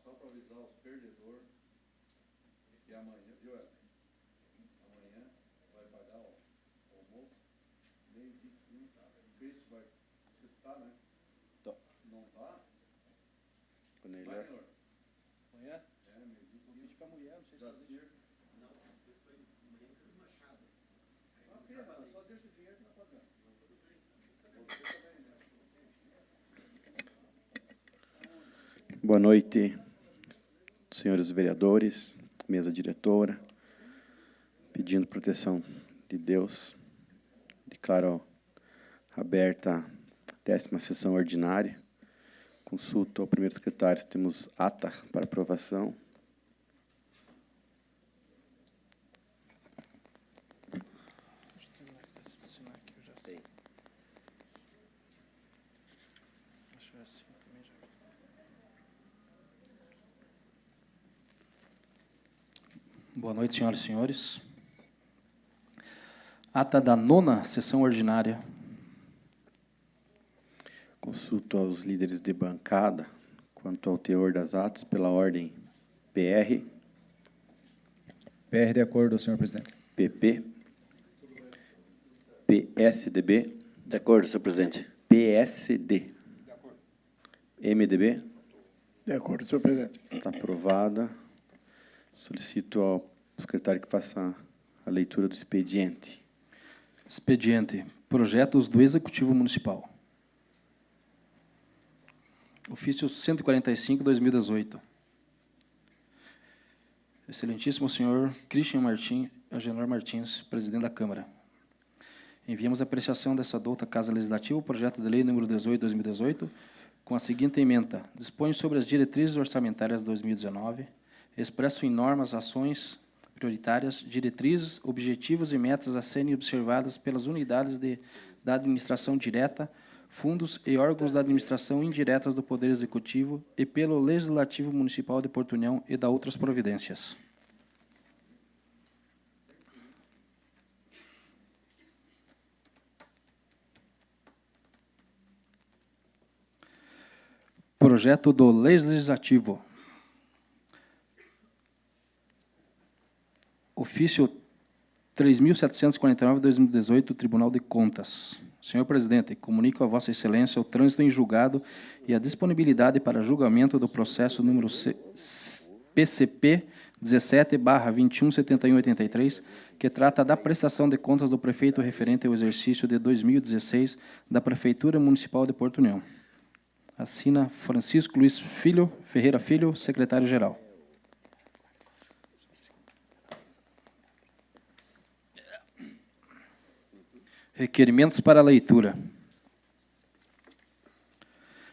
Só para avisar os perdedores que amanhã, viu, Eva? Amanhã vai pagar o almoço, meio-dia e 30. Cristo vai. Você tá, né? Tô. Não tá? Quando ele Vai, é. senhor. Amanhã? É, meio-dia e 30. Para a mulher, não sei se Jacir. Não, eu estou em Manhães Machado. Ok, mano, só deixa o dinheiro que tá pagando. Tudo bem. Você também, né? Boa noite, senhores vereadores, mesa diretora. Pedindo proteção de Deus, declaro aberta a 10ª sessão ordinária. Consulto ao primeiro secretário, temos ata para aprovação. Boa noite, senhoras e senhores. Ata da 9ª sessão ordinária. Consulto aos líderes de bancada quanto ao teor das atas pela ordem PR, PR de acordo, senhor presidente. PP, PSDB, De acordo, senhor presidente. PSD, MDB. De acordo, senhor presidente. Está aprovada. Solicito ao secretário que faça a leitura do expediente. Expediente. Projetos do Executivo Municipal. Ofício 145/2018. Excelentíssimo senhor Christian Agenor Martins, presidente da Câmara. Enviamos a apreciação dessa douta Casa Legislativa o projeto de lei número 18/2018, com a seguinte ementa: dispõe sobre as diretrizes orçamentárias de 2019, expresso em normas, ações prioritárias, diretrizes, objetivos e metas a serem observadas pelas unidades da administração direta, fundos e órgãos da administração indiretas do Poder Executivo e pelo Legislativo Municipal de Porto União e da outras providências. Projeto do Legislativo. Ofício 3.749/2018, Tribunal de Contas. Senhor presidente, comunico a Vossa Excelência o trânsito em julgado e a disponibilidade para julgamento do processo número PCP 17/217183, que trata da prestação de contas do prefeito referente ao exercício de 2016 da Prefeitura Municipal de Porto União. Assina Francisco Luiz Ferreira Filho, secretário-geral. Requerimentos para leitura.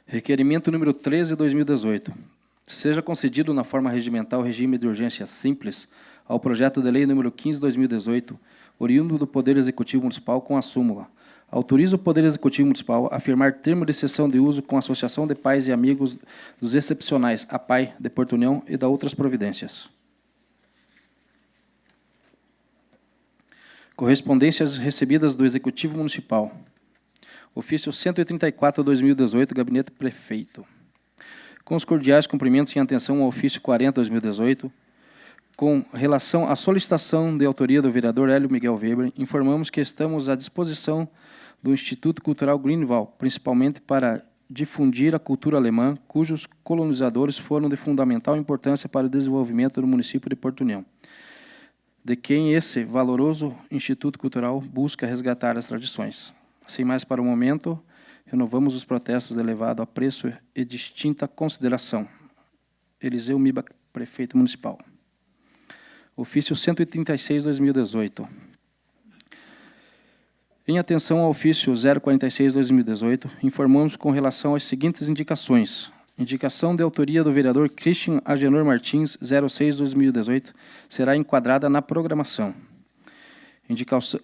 Requerimento número 13/2018. Seja concedido na forma regimental regime de urgência simples ao projeto de lei número 15/2018, oriundo do Poder Executivo Municipal com a súmula. Autoriza o Poder Executivo Municipal a firmar termo de cessão de uso com a Associação de Pais e Amigos dos Excepcionais, APAI, de Porto União e da outras providências. Correspondências recebidas do Executivo Municipal. Ofício 134/2018, Gabinete Prefeito. Com os cordiais cumprimentos em atenção ao ofício 40/2018, com relação à solicitação de autoria do vereador Hélio Miguel Weber, informamos que estamos à disposição do Instituto Cultural Greenwald, principalmente para difundir a cultura alemã, cujos colonizadores foram de fundamental importância para o desenvolvimento do município de Porto União, de quem esse valoroso Instituto Cultural busca resgatar as tradições. Sem mais para o momento, renovamos os protestos de elevado apreço e distinta consideração. Eliseu Miba, prefeito municipal. Ofício 136/2018. Em atenção ao ofício 046/2018, informamos com relação às seguintes indicações. Indicação de autoria do vereador Christian Agenor Martins, 06/2018, será enquadrada na programação.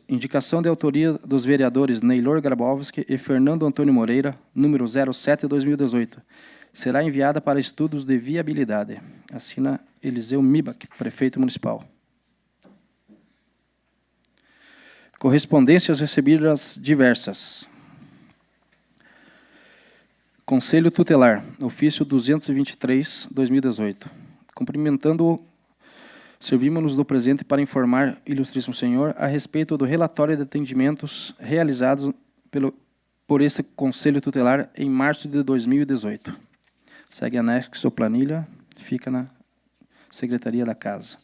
Indicação de autoria dos vereadores Neylor Grabowski e Fernando Antônio Moreira, número 07/2018, será enviada para estudos de viabilidade. Assina Eliseu Mibach, prefeito municipal. Correspondências recebidas diversas. Conselho Tutelar, ofício 223/2018. Cumprimentando-o, servimos-nos do presente para informar, ilustríssimo senhor, a respeito do relatório de atendimentos realizados por este Conselho Tutelar em março de 2018. Segue anexo a planilha, fica na Secretaria da Casa.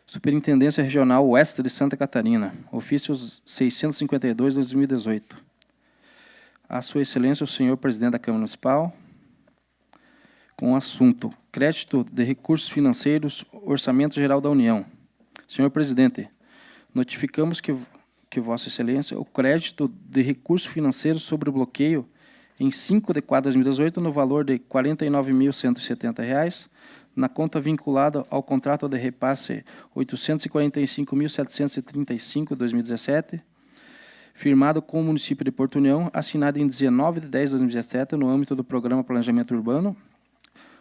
Superintendência Regional Oeste de Santa Catarina, ofício 652/2018. A Sua Excelência, o senhor Presidente da Câmara Municipal, com o assunto Crédito de Recursos Financeiros, Orçamento Geral da União. Senhor Presidente, notificamos que Vossa Excelência, o crédito de recursos financeiros sobre o bloqueio em 5 de 4 de 2018, no valor de R$ 49.170, na conta vinculada ao contrato de repasse 845.735/2017, firmado com o município de Porto União, assinado em 19 de 10 de 2017, no âmbito do Programa Planejamento Urbano,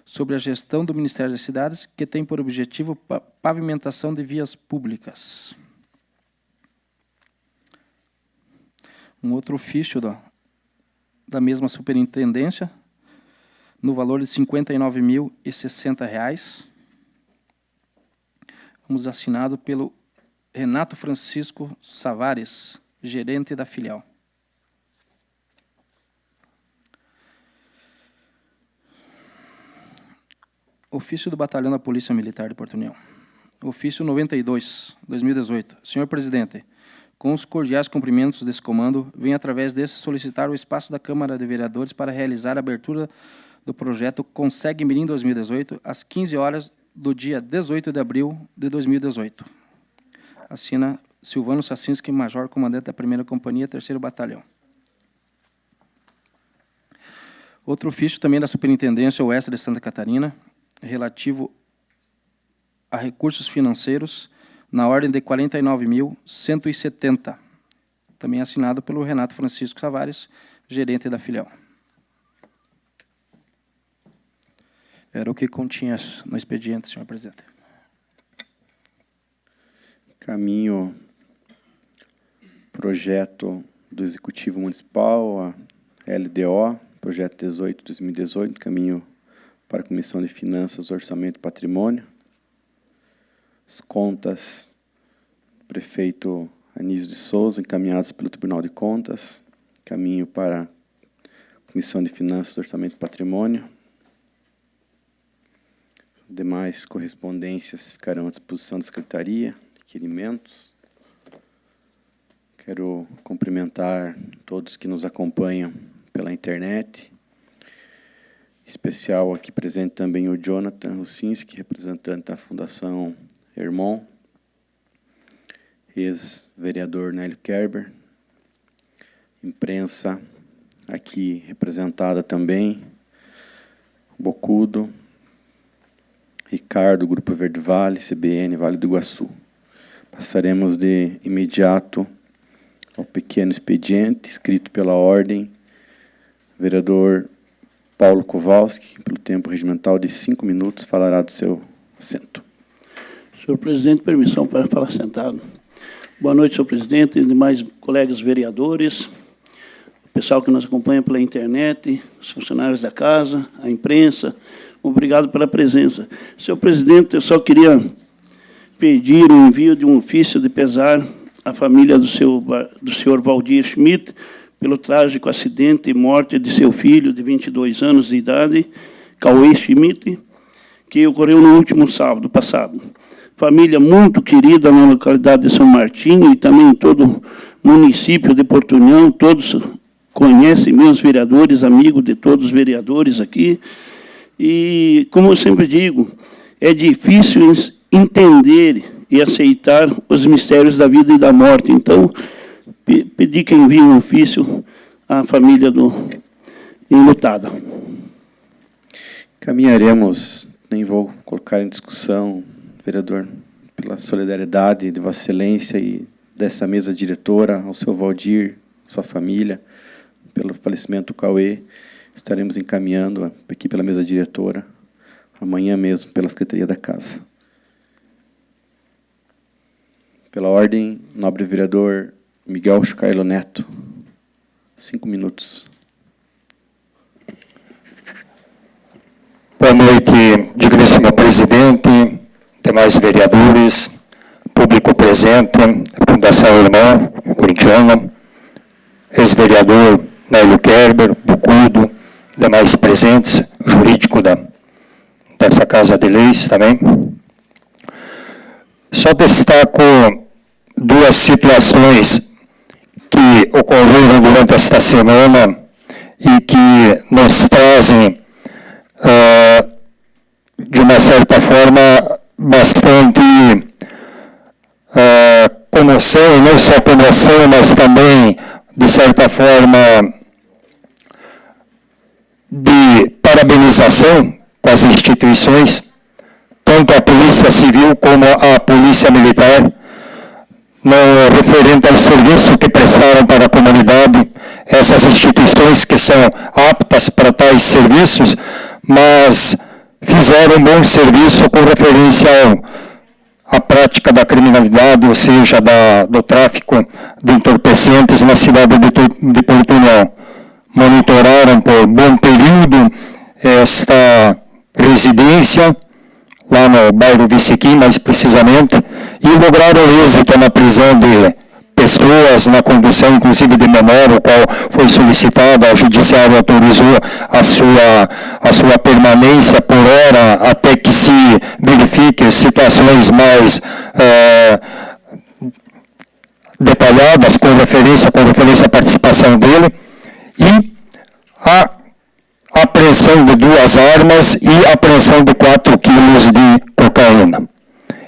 sobre a gestão do Ministério das Cidades, que tem por objetivo pavimentação de vias públicas. Um outro ofício da mesma superintendência, no valor de R$ 59.060, vamos assinado pelo Renato Francisco Savares, gerente da filial. Ofício do Batalhão da Polícia Militar de Porto União. Ofício 92/2018. Senhor Presidente, com os cordiais cumprimentos desse comando, venho através desse solicitar o espaço da Câmara de Vereadores para realizar a abertura do projeto Consegue Mirim 2018, às 15 horas do dia 18 de abril de 2018. Assina Silvano Sacinski, Major Comandante da 1ª Companhia, 3º Batalhão. Outro ofício também da Superintendência Oeste de Santa Catarina, relativo a recursos financeiros, na ordem de R$ 49.170, também assinado pelo Renato Francisco Savares, gerente da filial. Era o que continha no expediente, senhor presidente. Caminho projeto do Executivo Municipal, a LDO, projeto 18/2018, caminho para a Comissão de Finanças, Orçamento e Patrimônio. As contas do prefeito Anísio de Souza, encaminhadas pelo Tribunal de Contas, caminho para a Comissão de Finanças, Orçamento e Patrimônio. Demais correspondências ficarão à disposição da Secretaria, requerimentos. Quero cumprimentar todos que nos acompanham pela internet, em especial aqui presente também o Jonathan Rucinski, representante da Fundação Hermon, ex-vereador Nélio Kerber, imprensa aqui representada também, Bocudo, Ricardo, Grupo Verde Vale, CBN, Vale do Iguaçu. Passaremos de imediato ao pequeno expediente, escrito pela ordem, vereador Paulo Kowalski, pelo tempo regimental de 5 minutos, falará do seu assento. Senhor presidente, permissão para falar sentado. Boa noite, senhor presidente e demais colegas vereadores, o pessoal que nos acompanha pela internet, os funcionários da casa, a imprensa, obrigado pela presença. Senhor presidente, eu só queria pedir o envio de um ofício de pesar à família do senhor Valdir Schmidt pelo trágico acidente e morte de seu filho de 22 anos de idade, Cauê Schmidt, que ocorreu no último sábado passado. Família muito querida na localidade de São Martinho e também em todo o município de Porto União, todos conhecem meus vereadores, amigos de todos os vereadores aqui. E, como eu sempre digo, é difícil entender e aceitar os mistérios da vida e da morte. Então, pedi que envie um ofício à família do enlutada. Caminharemos, nem vou colocar em discussão, vereador, pela solidariedade de Vossa Excelência e dessa mesa diretora, ao seu Valdir, sua família, pelo falecimento do Cauê. Estaremos encaminhando aqui pela mesa diretora, amanhã mesmo, pela Secretaria da Casa. Pela ordem, nobre vereador Miguel Chucailo Neto. 5 minutos. Boa noite, digníssimo presidente, demais vereadores, público presente, Fundação Irmão, corintiana, ex-vereador Nélio Kerber, Bucudo, demais presentes, jurídico dessa Casa de Leis também. Só destaco duas situações que ocorreram durante esta semana e que nos trazem, de uma certa forma, bastante comoção, e não só comoção, mas também, de certa forma, de parabenização com as instituições, tanto a Polícia Civil como a Polícia Militar, no referente ao serviço que prestaram para a comunidade, essas instituições que são aptas para tais serviços, mas fizeram um bom serviço com referência à prática da criminalidade, ou seja, do tráfico de entorpecentes na cidade de Porto União. Monitoraram por bom período esta residência, lá no bairro Vicequim, mais precisamente, e lograram êxito na prisão de pessoas, na condução, inclusive de menor, o qual foi solicitado, o judiciário autorizou a sua permanência por hora, até que se verifique situações mais detalhadas, com referência à participação dele, e a apreensão de 2 armas e a apreensão de 4 quilos de cocaína.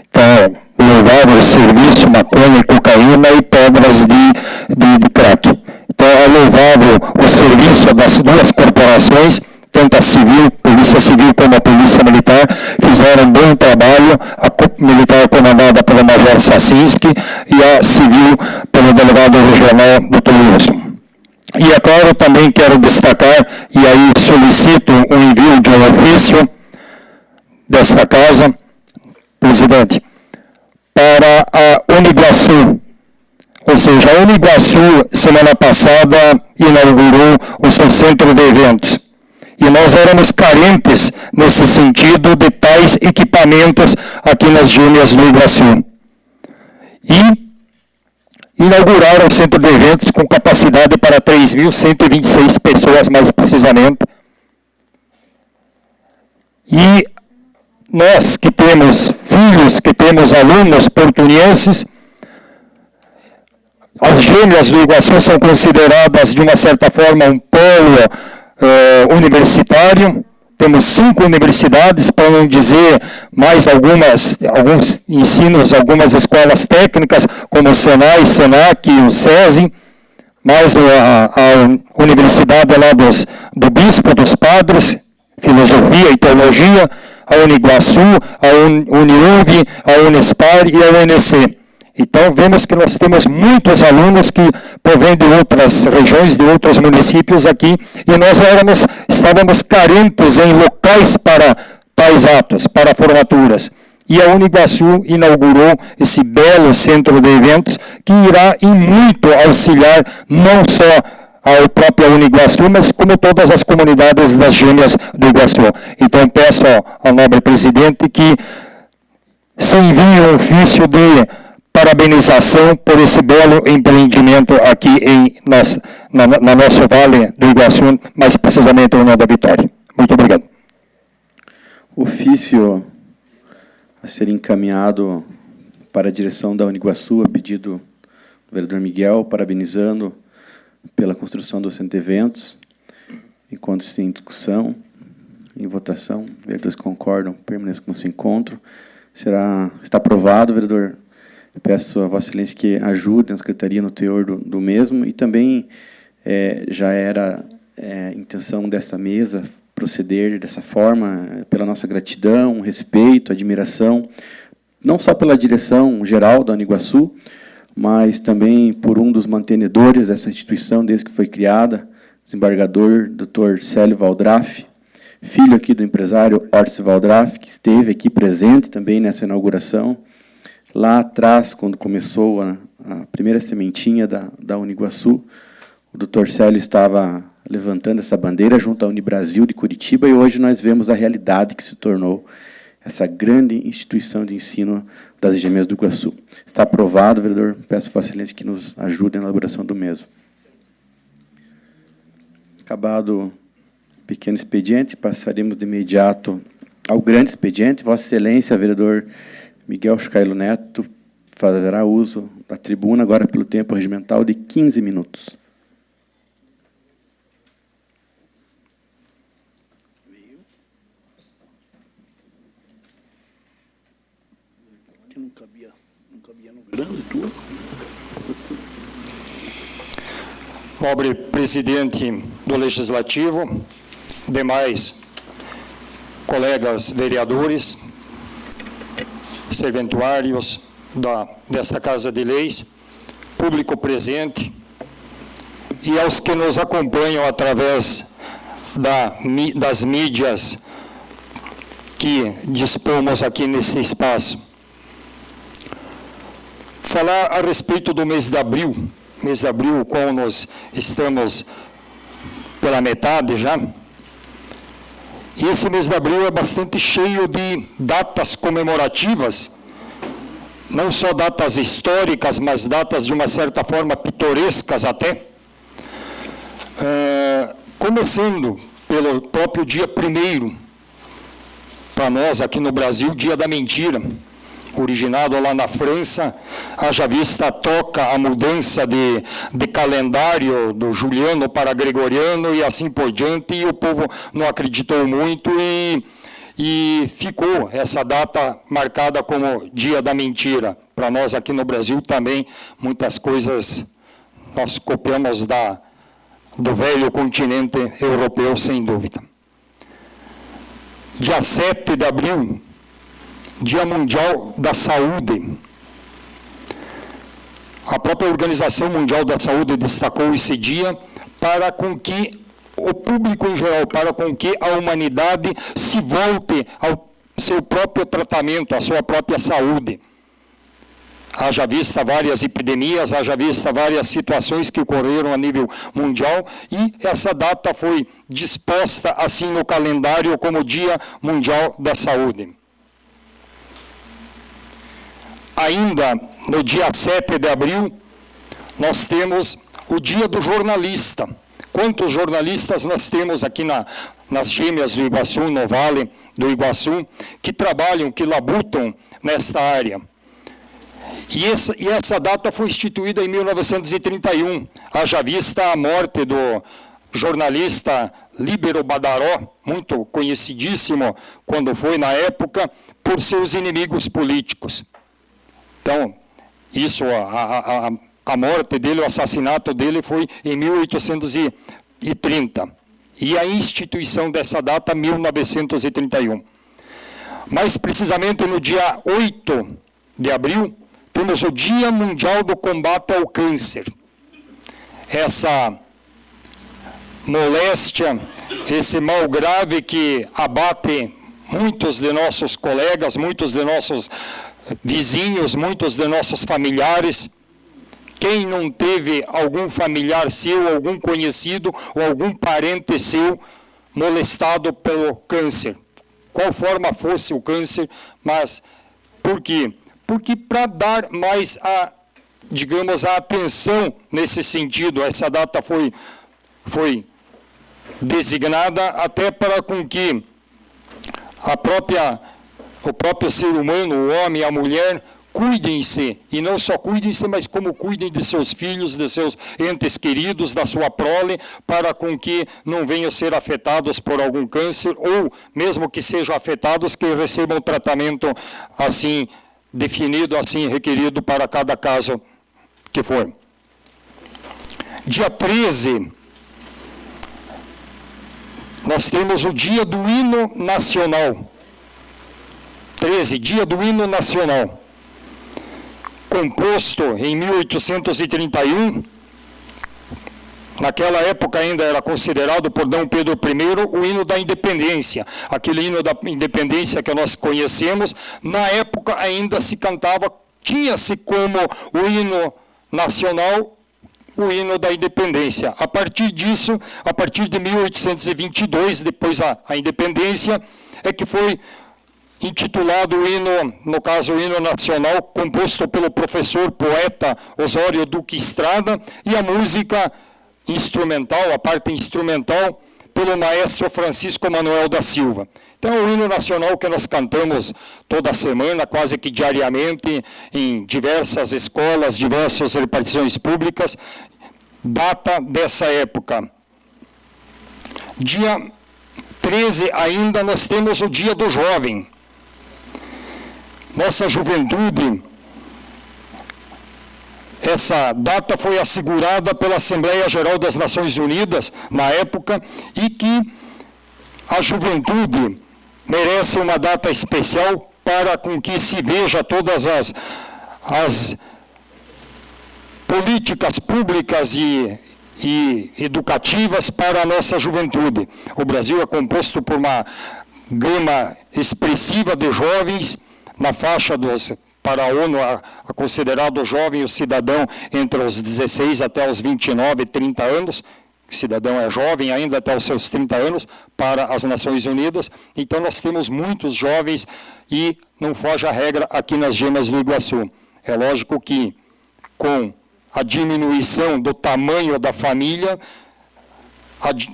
Então, louvável o serviço, maconha, cocaína e pedras de crack. Então, é louvável o serviço das duas corporações, tanto a civil, Polícia Civil como a Polícia Militar, fizeram um bom trabalho, a militar comandada pelo Major Sacinski e a civil pelo delegado regional Dr. Wilson. E, é claro, também quero destacar, e aí solicito o envio de um ofício desta casa, presidente, para a Uniguaçu. Ou seja, a Uniguaçu, semana passada, inaugurou o seu centro de eventos. E nós éramos carentes, nesse sentido, de tais equipamentos aqui nas Gêmeas do Iguaçu. E inauguraram o centro de eventos com capacidade para 3.126 pessoas, mais precisamente. E nós que temos filhos, que temos alunos portunienses, as Gêmeas do Iguaçu são consideradas, de uma certa forma, um polo universitário. Temos 5 universidades, para não dizer mais alguns ensinos, algumas escolas técnicas, como o Senai, Senac e o SESI, mais a universidade lá do Bispo, dos Padres, Filosofia e Teologia, a Uniguaçu, a Uniuv, a Unespar e a UNC. Então, vemos que nós temos muitos alunos que provêm de outras regiões, de outros municípios aqui, e nós estávamos carentes em locais para tais atos, para formaturas. E a Uniguaçu inaugurou esse belo centro de eventos, que irá em muito auxiliar, não só ao próprio Uniguaçu, mas como todas as comunidades das Gêmeas do Iguaçu. Então, peço ao nobre presidente que se envie um ofício de parabenização por esse belo empreendimento aqui na nosso Vale do Iguaçu, mais precisamente no União da Vitória. Muito obrigado. Ofício a ser encaminhado para a direção da Uniguaçu, a pedido do vereador Miguel, parabenizando pela construção do centro de eventos. Enquanto se em discussão, em votação, vereadores concordam, permaneçam como se encontram. Está aprovado, vereador. Peço a Vossa Excelência que ajude na Secretaria no teor do mesmo, e também já era intenção dessa mesa proceder dessa forma, pela nossa gratidão, respeito, admiração, não só pela direção geral da Uniguaçu, mas também por um dos mantenedores dessa instituição desde que foi criada, desembargador Dr. Célio Valdraff, filho aqui do empresário Orsi Valdraff, que esteve aqui presente também nessa inauguração. Lá atrás, quando começou a primeira sementinha da Uniguaçu, O Dr. Célio estava levantando essa bandeira junto à Unibrasil de Curitiba, e hoje nós vemos a realidade que se tornou essa grande instituição de ensino das IGMEs do Iguaçu. Está aprovado, vereador. Peço Vossa Excelência que nos ajude na elaboração do mesmo. Acabado o pequeno expediente, passaremos de imediato ao grande expediente. Vossa Excelência, vereador Miguel Chucailo Neto, fará uso da tribuna, agora pelo tempo regimental de 15 minutos. Não cabia no grande tudo. Nobre presidente do Legislativo, demais colegas vereadores, serventuários desta Casa de Leis, público presente e aos que nos acompanham através das mídias que dispomos aqui nesse espaço. Falar a respeito do mês de abril, o qual nós estamos pela metade já. E esse mês de abril é bastante cheio de datas comemorativas, não só datas históricas, mas datas de uma certa forma pitorescas até. Começando pelo próprio dia 1º, para nós aqui no Brasil, Dia da Mentira, originado lá na França, haja vista toca a mudança de calendário do juliano para gregoriano e assim por diante, e o povo não acreditou muito e ficou essa data marcada como Dia da Mentira. Para nós aqui no Brasil também, muitas coisas nós copiamos do velho continente europeu, sem dúvida. Dia 7 de abril, Dia Mundial da Saúde. A própria Organização Mundial da Saúde destacou esse dia para com que o público em geral, para com que a humanidade se volte ao seu próprio tratamento, à sua própria saúde. Haja vista várias epidemias, haja vista várias situações que ocorreram a nível mundial, e essa data foi disposta assim no calendário como Dia Mundial da Saúde. Ainda no dia 7 de abril, nós temos o Dia do Jornalista. Quantos jornalistas nós temos aqui nas gêmeas do Iguaçu, no Vale do Iguaçu, que trabalham, que labutam nesta área? E essa data foi instituída em 1931, haja vista a morte do jornalista Líbero Badaró, muito conhecidíssimo quando foi na época, por seus inimigos políticos. Então, isso, a morte dele, o assassinato dele foi em 1830. E a instituição dessa data, 1931. Mais precisamente, no dia 8 de abril, temos o Dia Mundial do Combate ao Câncer. Essa moléstia, esse mal grave que abate muitos de nossos colegas, muitos de nossos vizinhos, muitos de nossos familiares. Quem não teve algum familiar seu, algum conhecido ou algum parente seu molestado pelo câncer? Qual forma fosse o câncer, mas por quê? Porque para dar mais a atenção nesse sentido, essa data foi designada até para com que o próprio ser humano, o homem e a mulher, cuidem-se, e não só cuidem-se, mas como cuidem de seus filhos, de seus entes queridos, da sua prole, para com que não venham a ser afetados por algum câncer, ou mesmo que sejam afetados, que recebam tratamento assim definido, assim requerido para cada caso que for. Dia 13, nós temos o Dia do Hino Nacional. 13, Dia do Hino Nacional. Composto em 1831, naquela época ainda era considerado por D. Pedro I o hino da independência. Aquele hino da independência que nós conhecemos, na época ainda se cantava, tinha-se como o hino nacional o hino da independência. A partir disso, a partir de 1822, depois a independência, é que foi intitulado o hino, no caso o hino nacional, composto pelo professor poeta Osório Duque Estrada, e a música instrumental, a parte instrumental, pelo maestro Francisco Manuel da Silva. Então, o hino nacional que nós cantamos toda semana, quase que diariamente, em diversas escolas, diversas repartições públicas, data dessa época. Dia 13 ainda nós temos o Dia do Jovem. Nossa juventude, essa data foi assegurada pela Assembleia Geral das Nações Unidas, na época, e que a juventude merece uma data especial para com que se veja todas as políticas públicas e educativas para a nossa juventude. O Brasil é composto por uma gama expressiva de jovens, na faixa dos, para a ONU, a considerado jovem o cidadão entre os 16 até os 29, 30 anos, o cidadão é jovem ainda até os seus 30 anos, para as Nações Unidas. Então nós temos muitos jovens e não foge a regra aqui nas Gemas do Iguaçu. É lógico que com a diminuição do tamanho da família,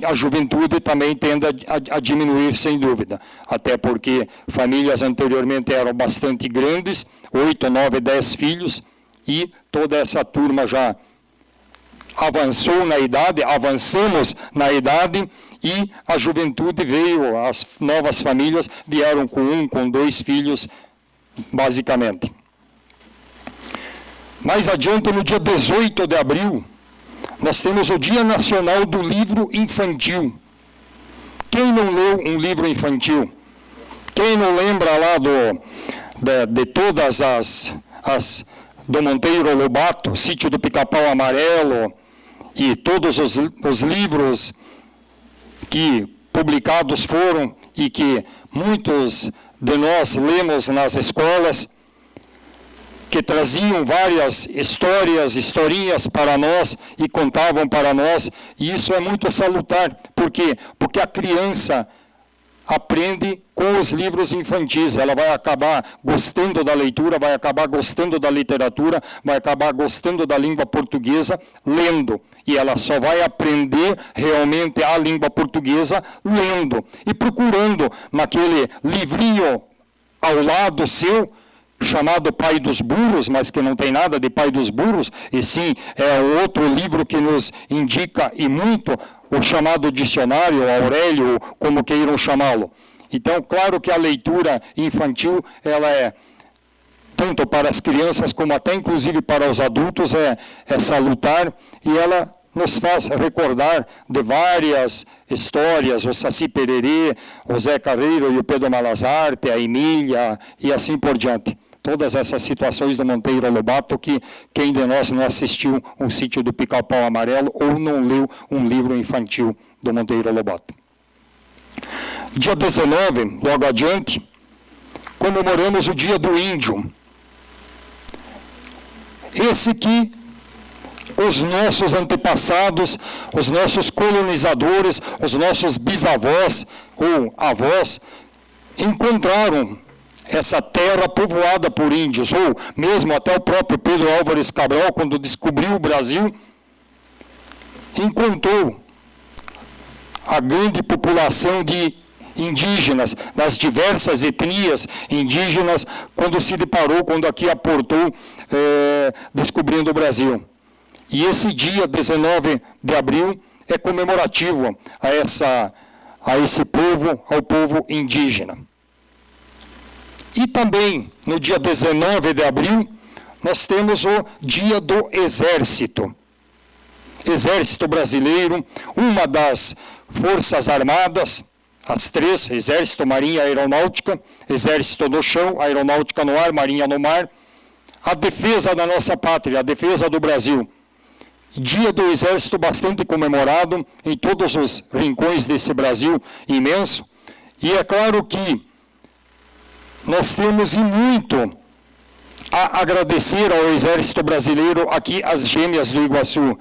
a juventude também tende a diminuir, sem dúvida. Até porque famílias anteriormente eram bastante grandes, 8, 9, 10 filhos, e toda essa turma já avançou na idade, avançamos na idade, e a juventude veio, as novas famílias vieram com 1, com 2 filhos, basicamente. Mais adiante, no dia 18 de abril, nós temos o Dia Nacional do Livro Infantil. Quem não leu um livro infantil? Quem não lembra lá de todas do Monteiro Lobato, Sítio do Pica-Pau Amarelo, e todos os livros que publicados foram e que muitos de nós lemos nas escolas, que traziam várias histórias, historinhas para nós e contavam para nós, e isso é muito salutar. Por quê? Porque a criança aprende com os livros infantis, ela vai acabar gostando da leitura, vai acabar gostando da literatura, vai acabar gostando da língua portuguesa lendo, e ela só vai aprender realmente a língua portuguesa lendo, e procurando naquele livrinho ao lado seu, chamado Pai dos Burros, mas que não tem nada de Pai dos Burros, e sim é outro livro que nos indica, e muito, o chamado dicionário, Aurélio, como queiram chamá-lo. Então, claro que a leitura infantil, ela é, tanto para as crianças, como até inclusive para os adultos, é salutar, e ela nos faz recordar de várias histórias, o Saci Pererê, o Zé Carreiro e o Pedro Malazarte, a Emília, e assim por diante. Todas essas situações do Monteiro Lobato, que quem de nós não assistiu um Sítio do Pica-Pau Amarelo ou não leu um livro infantil do Monteiro Lobato. Dia 19, logo adiante, comemoramos o Dia do Índio. Esse que os nossos antepassados, os nossos colonizadores, os nossos bisavós ou avós encontraram essa terra povoada por índios, ou mesmo até o próprio Pedro Álvares Cabral, quando descobriu o Brasil, encontrou a grande população de indígenas, das diversas etnias indígenas, quando se deparou, quando aqui aportou, descobrindo o Brasil. E esse dia, 19 de abril, é comemorativo a esse povo, ao povo indígena. E também, no dia 19 de abril, nós temos o Dia do Exército. Exército Brasileiro, uma das Forças Armadas, as três, Exército, Marinha e Aeronáutica, Exército no chão, Aeronáutica no ar, Marinha no mar, a defesa da nossa pátria, a defesa do Brasil. Dia do Exército bastante comemorado em todos os rincões desse Brasil imenso, e é claro que nós temos e muito a agradecer ao Exército Brasileiro aqui, as Gêmeas do Iguaçu,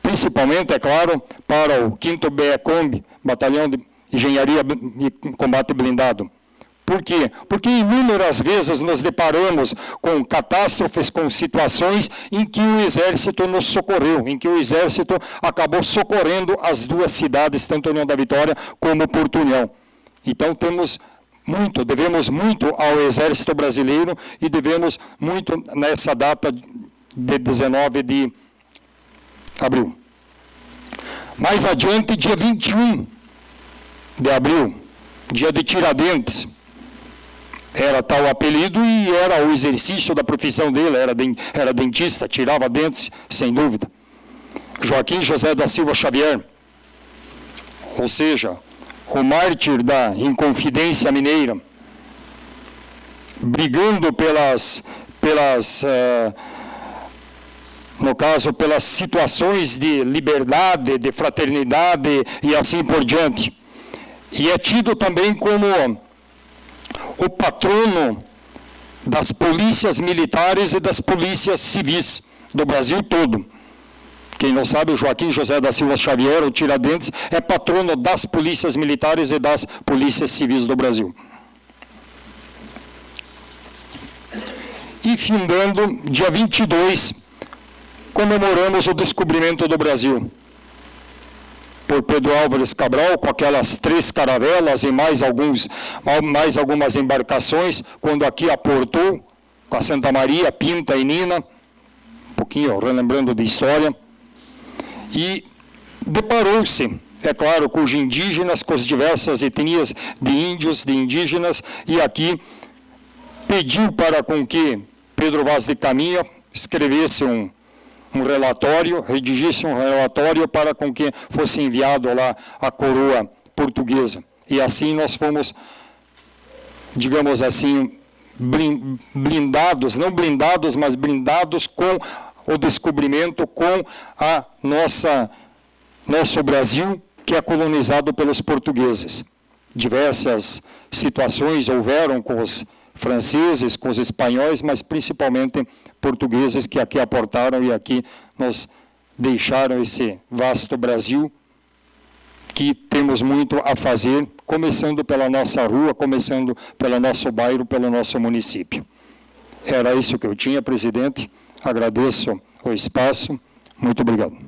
principalmente, é claro, para o 5º BE-Comb, Batalhão de Engenharia e Combate Blindado. Por quê? Porque inúmeras vezes nos deparamos com catástrofes, com situações em que o Exército nos socorreu, em que o Exército acabou socorrendo as duas cidades, tanto União da Vitória como Porto União. Então devemos muito ao Exército Brasileiro e devemos muito nessa data de 19 de abril. Mais adiante, dia 21 de abril, dia de Tiradentes, era tal o apelido e era o exercício da profissão dele, era dentista, tirava dentes, sem dúvida. Joaquim José da Silva Xavier, ou seja, o mártir da Inconfidência Mineira, brigando no caso, pelas situações de liberdade, de fraternidade e assim por diante. E é tido também como o patrono das polícias militares e das polícias civis do Brasil todo. Quem não sabe, o Joaquim José da Silva Xavier, o Tiradentes, é patrono das polícias militares e das polícias civis do Brasil. E findando, dia 22, comemoramos o descobrimento do Brasil por Pedro Álvares Cabral, com aquelas 3 caravelas e mais algumas embarcações, quando aqui aportou, com a Santa Maria, Pinta e Nina, um pouquinho relembrando de história, e deparou-se, é claro, com os indígenas, com as diversas etnias de índios, de indígenas, e aqui pediu para com que Pedro Vaz de Caminha escrevesse um relatório, redigisse um relatório para com que fosse enviado lá à coroa portuguesa. E assim nós fomos, digamos assim, blindados, não blindados, mas blindados com o descobrimento, com a nosso Brasil, que é colonizado pelos portugueses. Diversas situações houveram com os franceses, com os espanhóis, mas principalmente portugueses que aqui aportaram e aqui nos deixaram esse vasto Brasil, que temos muito a fazer, começando pela nossa rua, começando pelo nosso bairro, pelo nosso município. Era isso que eu tinha, presidente. Agradeço o espaço. Muito obrigado.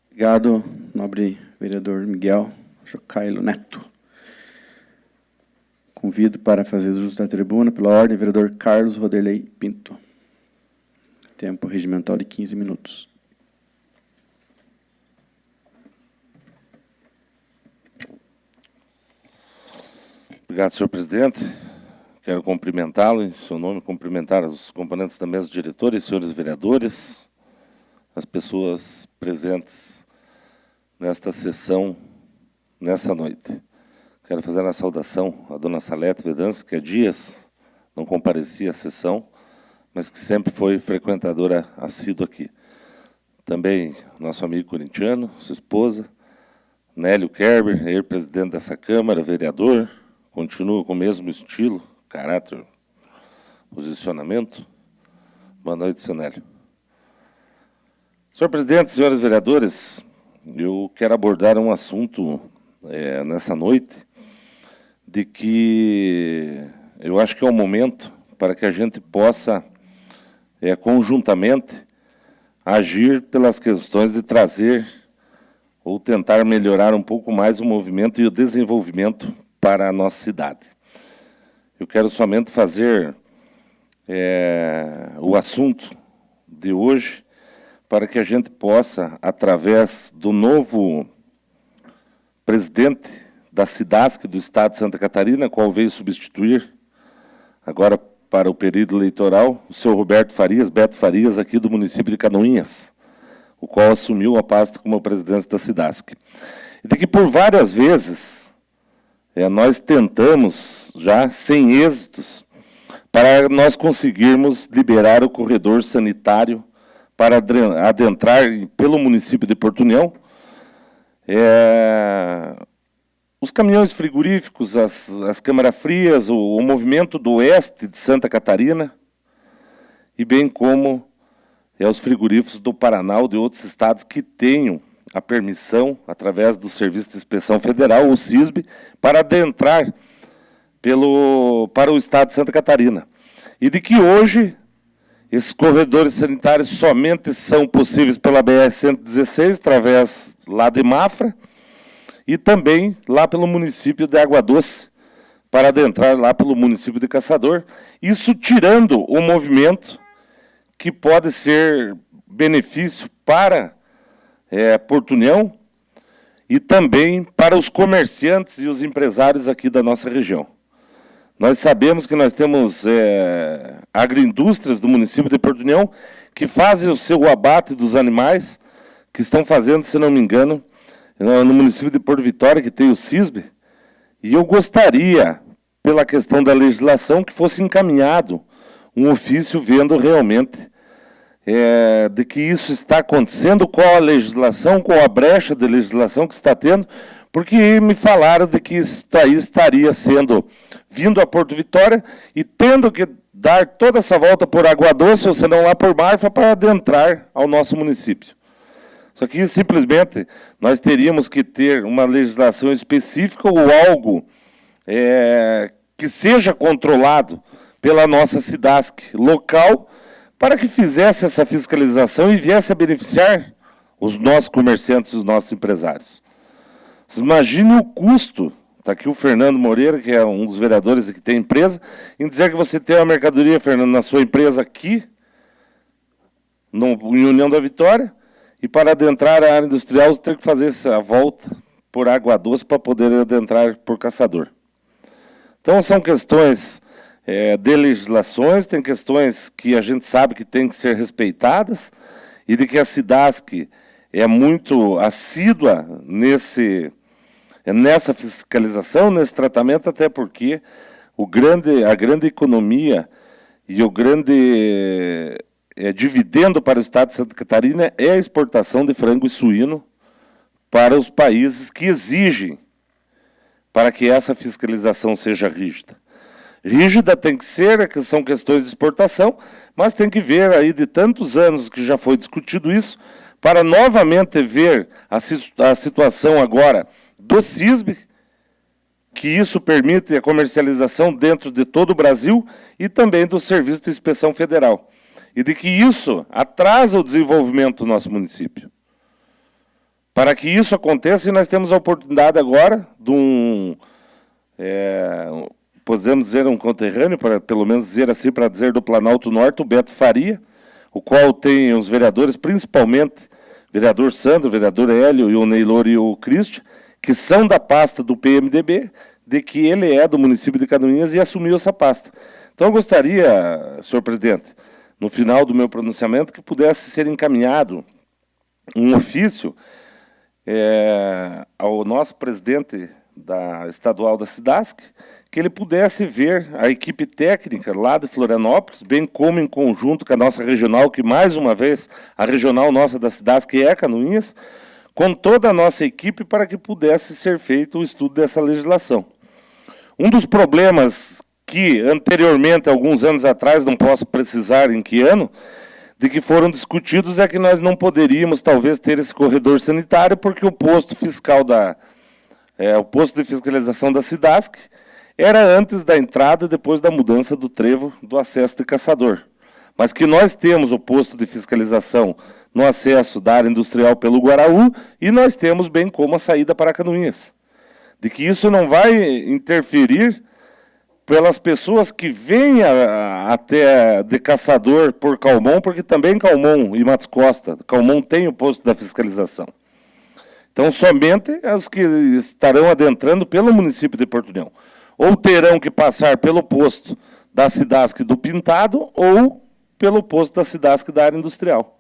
Obrigado, nobre vereador Miguel Jocailo Neto. Convido para fazer uso da tribuna, pela ordem, o vereador Carlos Roderley Pinto. Tempo regimental de 15 minutos. Obrigado, senhor presidente. Quero cumprimentá-lo, em seu nome, cumprimentar os componentes da mesa diretora e senhores vereadores, as pessoas presentes nesta sessão, nessa noite. Quero fazer uma saudação à dona Salete Vedanço, que há dias não comparecia à sessão, mas que sempre foi frequentadora assídua aqui. Também nosso amigo corintiano, sua esposa, Nélio Kerber, ele presidente dessa Câmara, vereador, continua com o mesmo estilo, caráter, posicionamento. Boa noite, senhor Nélio. Senhor presidente, senhores vereadores, eu quero abordar um assunto nessa noite, de que eu acho que é um momento para que a gente possa, conjuntamente, agir pelas questões de trazer ou tentar melhorar um pouco mais o movimento e o desenvolvimento para a nossa cidade. Eu quero somente fazer o assunto de hoje para que a gente possa, através do novo presidente da SIDASC do Estado de Santa Catarina, qual veio substituir, agora para o período eleitoral, o senhor Roberto Farias, Beto Farias, aqui do município de Canoinhas, o qual assumiu a pasta como presidente da SIDASC. E de que por várias vezes nós tentamos, já sem êxitos, para nós conseguirmos liberar o corredor sanitário para adentrar pelo município de Porto União, os caminhões frigoríficos, as câmaras frias, o movimento do oeste de Santa Catarina, e bem como os frigoríficos do Paraná ou de outros estados que tenham a permissão, através do Serviço de Inspeção Federal, o SISB, para adentrar para o estado de Santa Catarina. E de que hoje esses corredores sanitários somente são possíveis pela BR-116, através lá de Mafra, e também lá pelo município de Água Doce, para adentrar lá pelo município de Caçador, isso tirando o movimento que pode ser benefício para Porto União e também para os comerciantes e os empresários aqui da nossa região. Nós sabemos que nós temos agroindústrias do município de Porto União que fazem o seu abate dos animais, que estão fazendo, se não me engano, no município de Porto Vitória, que tem o SISB, e eu gostaria, pela questão da legislação, que fosse encaminhado um ofício vendo realmente de que isso está acontecendo, qual a legislação, qual a brecha de legislação que está tendo, porque me falaram de que isso aí estaria sendo vindo a Porto Vitória e tendo que dar toda essa volta por Água Doce, ou senão lá por Marfa, para adentrar ao nosso município. Só que simplesmente nós teríamos que ter uma legislação específica ou algo que seja controlado pela nossa SIDASC local, para que fizesse essa fiscalização e viesse a beneficiar os nossos comerciantes e os nossos empresários. Vocês imaginem o custo, está aqui o Fernando Moreira, que é um dos vereadores que tem empresa, em dizer que você tem uma mercadoria, Fernando, na sua empresa aqui, em União da Vitória, e para adentrar a área industrial você tem que fazer essa volta por Água Doce para poder adentrar por Caçador. Então são questões de legislações, tem questões que a gente sabe que tem que ser respeitadas, e de que a SIDASC é muito assídua nessa fiscalização, nesse tratamento, até porque a grande economia e o grande dividendo para o estado de Santa Catarina é a exportação de frango e suíno para os países que exigem para que essa fiscalização seja rígida. Rígida tem que ser, que são questões de exportação, mas tem que ver aí de tantos anos que já foi discutido isso, para novamente ver a situação agora do SISB, que isso permite a comercialização dentro de todo o Brasil e também do Serviço de Inspeção Federal. E de que isso atrasa o desenvolvimento do nosso município. Para que isso aconteça, nós temos a oportunidade agora de podemos dizer um conterrâneo, para pelo menos dizer assim, para dizer do Planalto Norte, o Beto Faria, o qual tem os vereadores, principalmente o vereador Sandro, o vereador Hélio, e o Neylor e o Cristian, que são da pasta do PMDB, de que ele é do município de Canoinhas e assumiu essa pasta. Então eu gostaria, senhor presidente, no final do meu pronunciamento, que pudesse ser encaminhado um ofício ao nosso presidente estadual da SIDASC, que ele pudesse ver a equipe técnica lá de Florianópolis, bem como em conjunto com a nossa regional, que mais uma vez a regional nossa da SIDASC é Canoinhas, com toda a nossa equipe para que pudesse ser feito o estudo dessa legislação. Um dos problemas que anteriormente, alguns anos atrás, não posso precisar em que ano, de que foram discutidos é que nós não poderíamos talvez ter esse corredor sanitário, porque o posto fiscal o posto de fiscalização da SIDASC era antes da entrada e depois da mudança do trevo do acesso de Caçador. Mas que nós temos o posto de fiscalização no acesso da área industrial pelo Guaraú e nós temos bem como a saída para Canoinhas. De que isso não vai interferir pelas pessoas que vêm até de Caçador por Calmon, porque também Calmon e Matos Costa, Calmon tem o posto da fiscalização. Então, somente as que estarão adentrando pelo município de Porto União. Ou terão que passar pelo posto da SIDASC do Pintado, ou pelo posto da SIDASC da área industrial.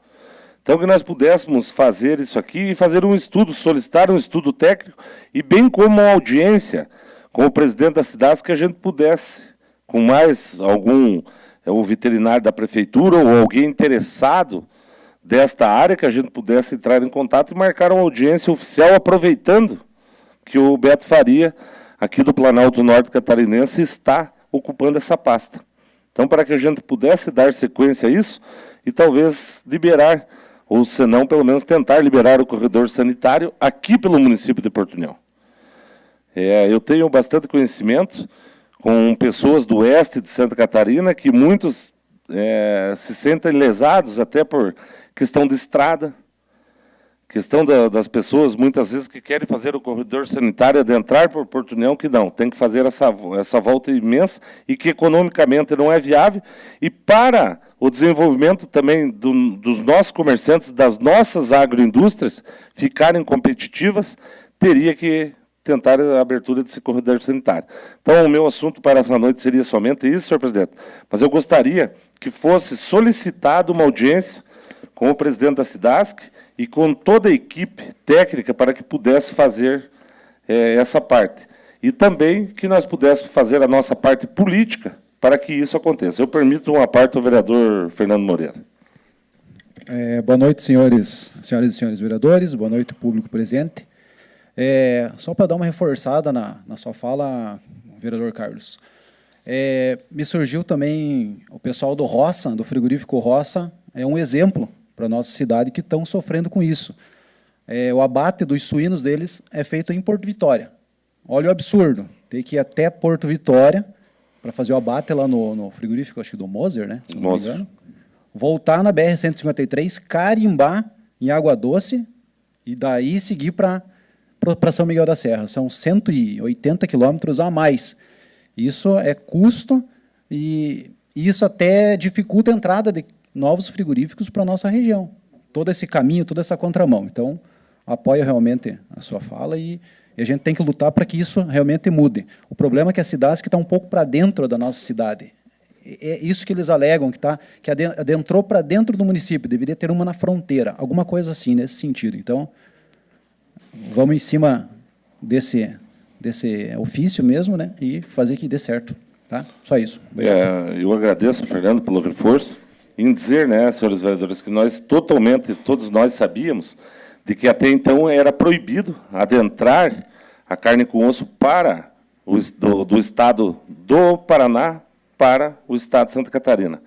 Então, que nós pudéssemos fazer isso aqui e fazer um estudo, solicitar um estudo técnico, e bem como uma audiência com o presidente da SIDASC, que a gente pudesse, com mais algum, o veterinário da prefeitura ou alguém interessado desta área, que a gente pudesse entrar em contato e marcar uma audiência oficial, aproveitando que o Beto Faria, aqui do Planalto Norte Catarinense, está ocupando essa pasta. Então, para que a gente pudesse dar sequência a isso, e talvez liberar, ou se não, pelo menos tentar liberar o corredor sanitário aqui pelo município de Porto União. Eu tenho bastante conhecimento com pessoas do oeste de Santa Catarina, que muitos se sentem lesados até por questão de estrada, questão das pessoas, muitas vezes, que querem fazer o corredor sanitário, adentrar por Porto União, que não, tem que fazer essa volta imensa e que economicamente não é viável. E para o desenvolvimento também dos nossos comerciantes, das nossas agroindústrias ficarem competitivas, teria que tentar a abertura desse corredor sanitário. Então, o meu assunto para essa noite seria somente isso, senhor presidente. Mas eu gostaria que fosse solicitada uma audiência com o presidente da SIDASC e com toda a equipe técnica para que pudesse fazer essa parte. E também que nós pudéssemos fazer a nossa parte política para que isso aconteça. Eu permito uma parte ao vereador Fernando Moreira. Boa noite, senhoras e senhores vereadores. Boa noite, público presente. Só para dar uma reforçada na sua fala, vereador Carlos. Me surgiu também o pessoal do Roça, do frigorífico Roça, é um exemplo para a nossa cidade que estão sofrendo com isso. O abate dos suínos deles é feito em Porto Vitória. Olha o absurdo, tem que ir até Porto Vitória para fazer o abate lá no frigorífico, acho que do Moser, né? Se não me engano. Voltar na BR-153, carimbar em Água Doce e daí seguir para São Miguel da Serra. São 180 quilômetros a mais. Isso é custo e isso até dificulta a entrada de novos frigoríficos para a nossa região. Todo esse caminho, toda essa contramão. Então, apoio realmente a sua fala e a gente tem que lutar para que isso realmente mude. O problema é que a SIDASC está um pouco para dentro da nossa cidade. É isso que eles alegam, que adentrou para dentro do município, deveria ter uma na fronteira, alguma coisa assim, nesse sentido. Então, vamos em cima desse ofício mesmo, né, e fazer que dê certo. Tá? Só isso. Eu agradeço, Fernando, pelo reforço, em dizer, né, senhores vereadores, que todos nós sabíamos de que até então era proibido adentrar a carne com osso para do estado do Paraná para o estado de Santa Catarina.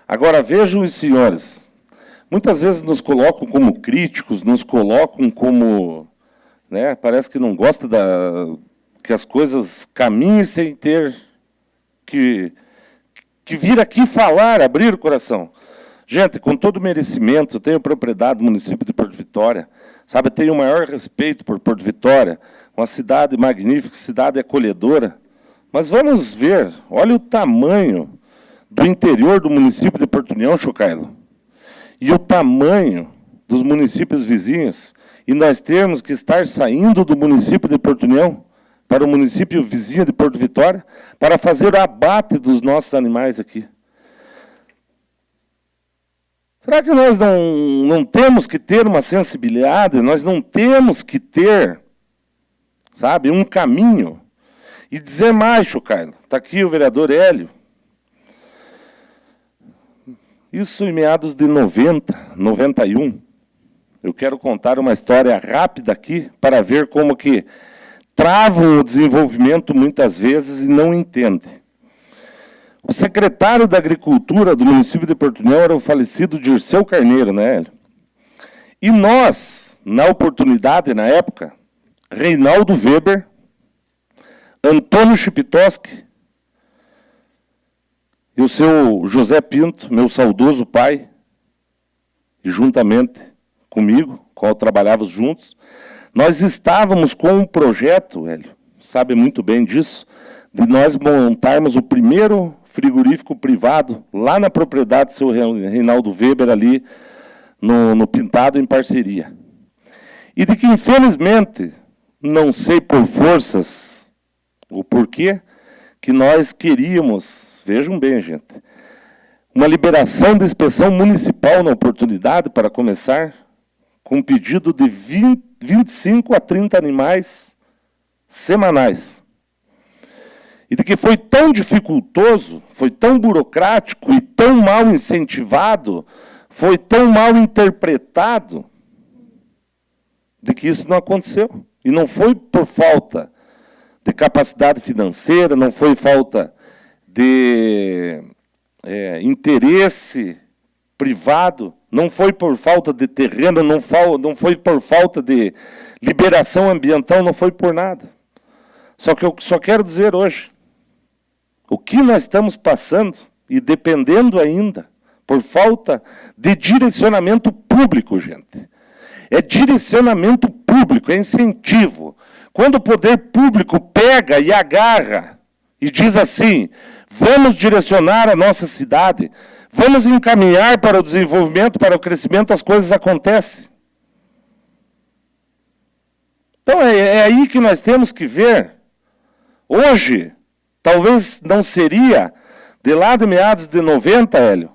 Agora, vejam os senhores, muitas vezes nos colocam como críticos, nos colocam como, né, parece que não gosta que as coisas caminhem sem ter que vir aqui falar, abrir o coração. Gente, com todo merecimento, tenho propriedade do município de Porto Vitória, sabe, tenho o maior respeito por Porto Vitória, uma cidade magnífica, cidade acolhedora, mas vamos ver, olha o tamanho do interior do município de Porto União, Chucailo, e o tamanho dos municípios vizinhos, e nós temos que estar saindo do município de Porto União para o município vizinho de Porto Vitória, para fazer o abate dos nossos animais aqui. Será que nós não temos que ter uma sensibilidade, nós não temos que ter, sabe, um caminho? E dizer mais, Chucailo, está aqui o vereador Hélio. Isso em meados de 91. Eu quero contar uma história rápida aqui, para ver como que travam o desenvolvimento muitas vezes e não entendem. O secretário da Agricultura do município de Porto União era o falecido Dirceu Carneiro, né, Hélio? E nós, na oportunidade, na época, Reinaldo Weber, Antônio Chipitoski e o seu José Pinto, meu saudoso pai, e juntamente comigo, qual trabalhávamos juntos, nós estávamos com um projeto, Hélio, sabe muito bem disso, de nós montarmos o primeiro frigorífico privado lá na propriedade do seu Reinaldo Weber, ali no Pintado, em parceria. E de que, infelizmente, não sei por forças o porquê, que nós queríamos, vejam bem, gente, uma liberação de inspeção municipal na oportunidade para começar, com um pedido de 25 a 30 animais semanais. E de que foi tão dificultoso, foi tão burocrático e tão mal incentivado, foi tão mal interpretado, de que isso não aconteceu. E não foi por falta de capacidade financeira, não foi falta de interesse privado, não foi por falta de terreno, não foi por falta de liberação ambiental, não foi por nada. Só que eu só quero dizer hoje, o que nós estamos passando, e dependendo ainda, por falta de direcionamento público, gente. É direcionamento público, é incentivo. Quando o poder público pega e agarra e diz assim, vamos direcionar a nossa cidade, vamos encaminhar para o desenvolvimento, para o crescimento, as coisas acontecem. Então é aí que nós temos que ver. Hoje, talvez não seria, de lá de meados de 90, Hélio,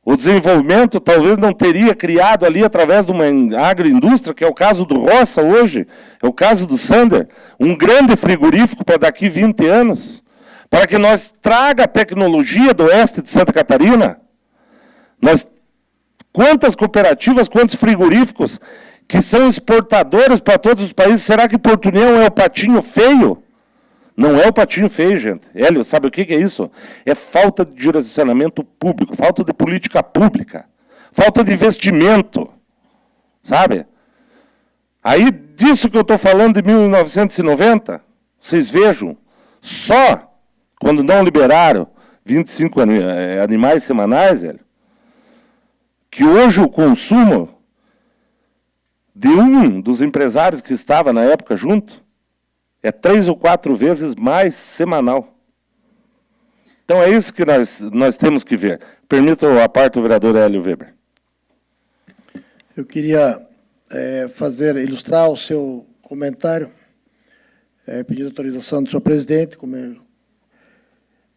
o desenvolvimento talvez não teria criado ali através de uma agroindústria, que é o caso do Roça hoje, é o caso do Sander, um grande frigorífico para daqui 20 anos, para que nós traga a tecnologia do oeste de Santa Catarina. Quantas cooperativas, quantos frigoríficos que são exportadores para todos os países, será que Porto União é o patinho feio? Não é o patinho feio, gente. Hélio, sabe o que é isso? É falta de direcionamento público, falta de política pública, falta de investimento, sabe? Aí, disso que eu estou falando de 1990, vocês vejam, só quando não liberaram 25 animais semanais, Hélio, que hoje o consumo de um dos empresários que estava na época junto, é 3 ou 4 vezes mais semanal. Então é isso que nós temos que ver. Permito a parte do vereador Hélio Weber. Eu queria ilustrar o seu comentário, pedindo autorização do senhor presidente,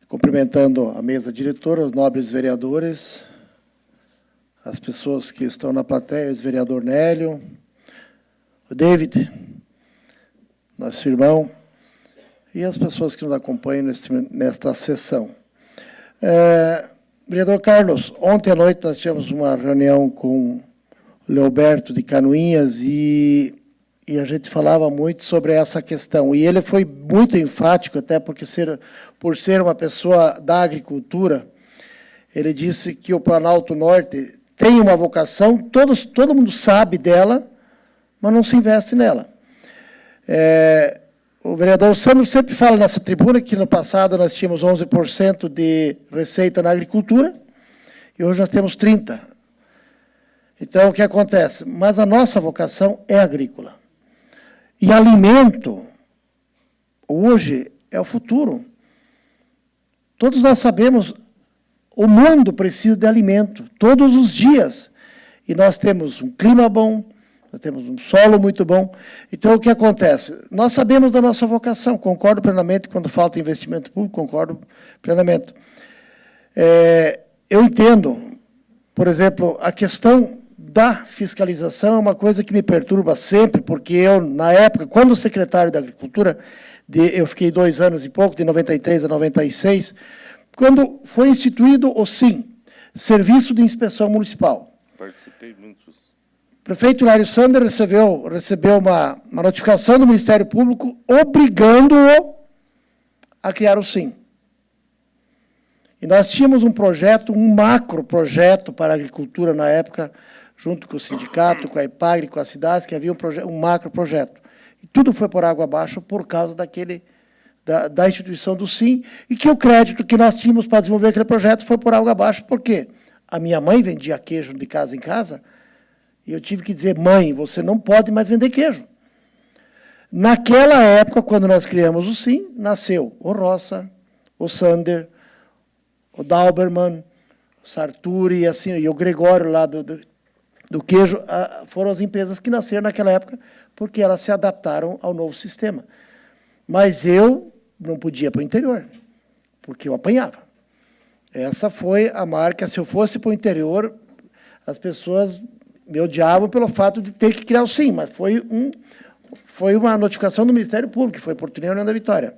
cumprimentando a mesa diretora, os nobres vereadores, as pessoas que estão na plateia, o vereador Nélio, o David, nosso irmão, e as pessoas que nos acompanham nesta sessão. Vereador Carlos, ontem à noite nós tivemos uma reunião com o Leoberto de Canoinhas e a gente falava muito sobre essa questão. E ele foi muito enfático, até porque por ser uma pessoa da agricultura, ele disse que o Planalto Norte tem uma vocação, todo mundo sabe dela, mas não se investe nela. O vereador Sandro sempre fala nessa tribuna que no passado nós tínhamos 11% de receita na agricultura e hoje nós temos 30%. Então, o que acontece? Mas a nossa vocação é agrícola. E alimento, hoje, é o futuro. Todos nós sabemos, o mundo precisa de alimento, todos os dias. E nós temos um clima bom, nós temos um solo muito bom. Então, o que acontece? Nós sabemos da nossa vocação, concordo plenamente, quando falta investimento público, concordo plenamente. Eu entendo, por exemplo, a questão da fiscalização é uma coisa que me perturba sempre, porque eu, na época, quando secretário da Agricultura, eu fiquei 2 anos e pouco, de 93 a 96, quando foi instituído o SIM, Serviço de Inspeção Municipal. Participei muito. O prefeito Hilário Sander recebeu uma notificação do Ministério Público obrigando-o a criar o SIM. E nós tínhamos um projeto, um macro projeto para a agricultura na época, junto com o sindicato, com a EPAGRE, com as cidades, que havia um macro projeto. E tudo foi por água abaixo por causa da instituição do SIM, e que o crédito que nós tínhamos para desenvolver aquele projeto foi por água abaixo, porque a minha mãe vendia queijo de casa em casa, e eu tive que dizer, mãe, você não pode mais vender queijo. Naquela época, quando nós criamos o SIM, nasceu o Roça, o Sander, o Dauberman, o Sarturi, e o Gregório lá do queijo, foram as empresas que nasceram naquela época, porque elas se adaptaram ao novo sistema. Mas eu não podia para o interior, porque eu apanhava. Essa foi a marca. Se eu fosse para o interior, as pessoas me odiavam pelo fato de ter que criar o SIM, mas foi uma notificação do Ministério Público, que foi Porto União e União da Vitória.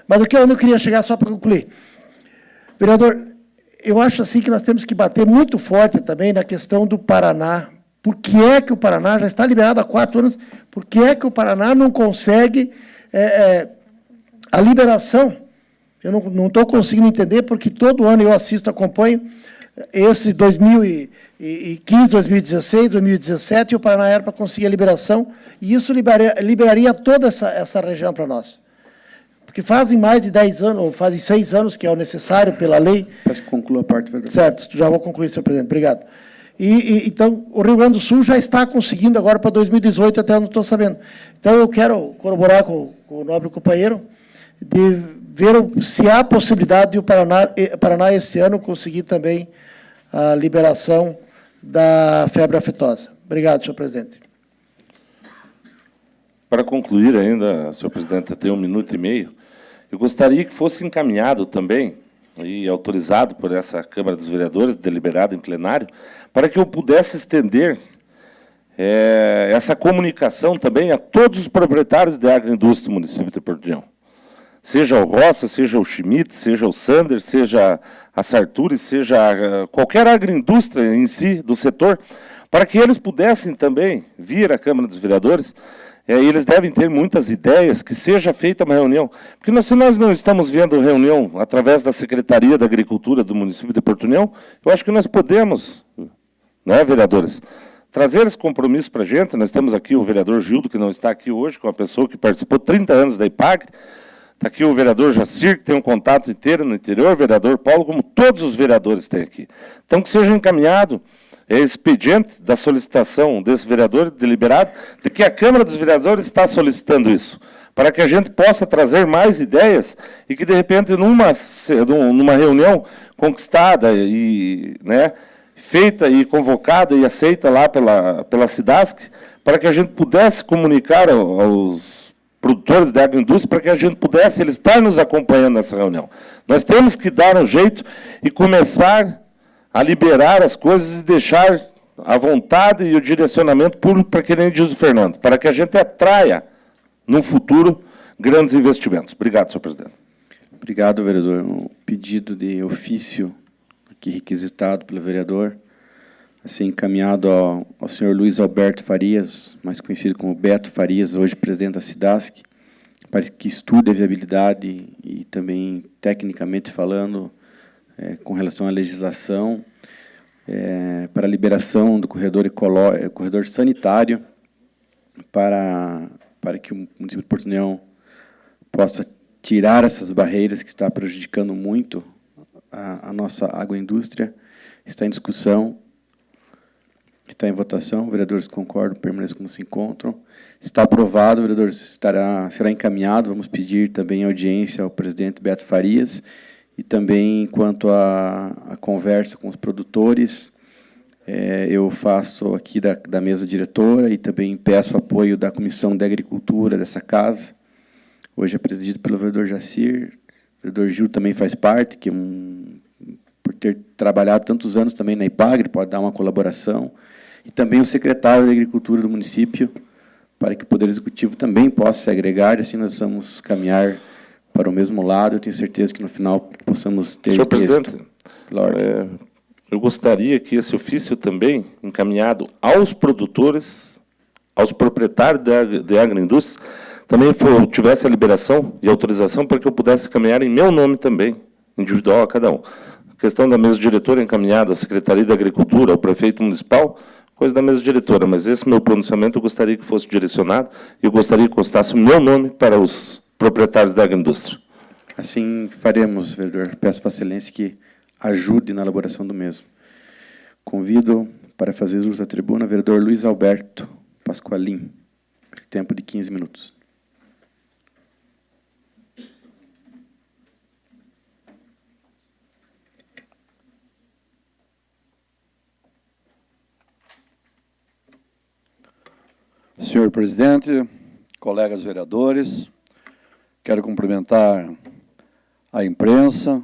Mas onde eu queria chegar, só para concluir. Vereador, eu acho assim que nós temos que bater muito forte também na questão do Paraná. Por que é que o Paraná já está liberado há 4 anos? Por que é que o Paraná não consegue a liberação? Eu não estou conseguindo entender, porque todo ano eu assisto, acompanho esse 2015, 2016, 2017, e o Paraná era para conseguir a liberação, e isso liberaria toda essa região para nós. Porque fazem mais de 10 anos, ou fazem 6 anos, que é o necessário pela lei. Peço que conclua a parte, vereador. Certo, já vou concluir, senhor presidente. Obrigado. Então, o Rio Grande do Sul já está conseguindo agora para 2018, até onde estou sabendo. Então, eu quero corroborar com o nobre companheiro de ver se há possibilidade de o Paraná este ano conseguir também a liberação da febre aftosa. Obrigado, senhor presidente. Para concluir ainda, senhor presidente, tem 1 minuto e meio, eu gostaria que fosse encaminhado também e autorizado por essa Câmara dos Vereadores, deliberado em plenário, para que eu pudesse estender essa comunicação também a todos os proprietários de agroindústria do município de Portunhol. Seja o Roça, seja o Schmidt, seja o Sander, seja a Sartori, seja qualquer agroindústria em si do setor, para que eles pudessem também vir à Câmara dos Vereadores. Eles devem ter muitas ideias, que seja feita uma reunião. Porque se nós não estamos vendo reunião através da Secretaria da Agricultura do município de Portunhol, eu acho que nós podemos, né, vereadores, trazer esse compromisso para a gente. Nós temos aqui o vereador Gildo, que não está aqui hoje, que é uma pessoa que participou 30 anos da IPAGRE. Está aqui o vereador Jacir, que tem um contato inteiro no interior, o vereador Paulo, como todos os vereadores têm aqui. Então, que seja encaminhado expediente da solicitação desse vereador deliberado, de que a Câmara dos Vereadores está solicitando isso, para que a gente possa trazer mais ideias e que, de repente, numa reunião conquistada e, né, feita e convocada e aceita lá pela SIDASC, para que a gente pudesse comunicar aos produtores da agroindústria, para que a gente pudesse eles estar nos acompanhando nessa reunião. Nós temos que dar um jeito e começar a liberar as coisas e deixar a vontade e o direcionamento público, para que nem diz o Fernando, para que a gente atraia, no futuro, grandes investimentos. Obrigado, senhor presidente. Obrigado, vereador. Um pedido de ofício aqui requisitado pelo vereador, assim encaminhado ao senhor Luiz Alberto Farias, mais conhecido como Beto Farias, hoje presidente da SIDASC, para que estude a viabilidade e também, tecnicamente falando, com relação à legislação, para a liberação do corredor sanitário, para que o município de Portunhol possa tirar essas barreiras que está prejudicando muito a nossa agroindústria. Está em discussão, está em votação, vereadores concordam, permaneçam como se encontram. Está aprovado, vereadores, será encaminhado, vamos pedir também audiência ao presidente Beto Farias, e também, quanto à conversa com os produtores, eu faço aqui da mesa diretora e também peço apoio da Comissão de Agricultura dessa casa. Hoje é presidido pelo vereador Jacir, o vereador Gil também faz parte, que por ter trabalhado tantos anos também na IPAGRE, pode dar uma colaboração, e também o secretário de Agricultura do município, para que o Poder Executivo também possa se agregar, e assim nós vamos caminhar para o mesmo lado. Eu tenho certeza que no final possamos ter... Senhor presidente, eu gostaria que esse ofício também, encaminhado aos produtores, aos proprietários de agroindústria, também tivesse a liberação e autorização para que eu pudesse caminhar em meu nome também, individual a cada um. A questão da mesa diretora encaminhada à Secretaria da Agricultura, ao prefeito municipal, coisa da mesa diretora, mas esse meu pronunciamento eu gostaria que fosse direcionado e eu gostaria que constasse o meu nome para os proprietários da agroindústria. Assim faremos, vereador. Peço Vossa Excelência que ajude na elaboração do mesmo. Convido para fazer uso da tribuna o vereador Luiz Alberto Pasqualim, tempo de 15 minutos. Senhor presidente, colegas vereadores, quero cumprimentar a imprensa,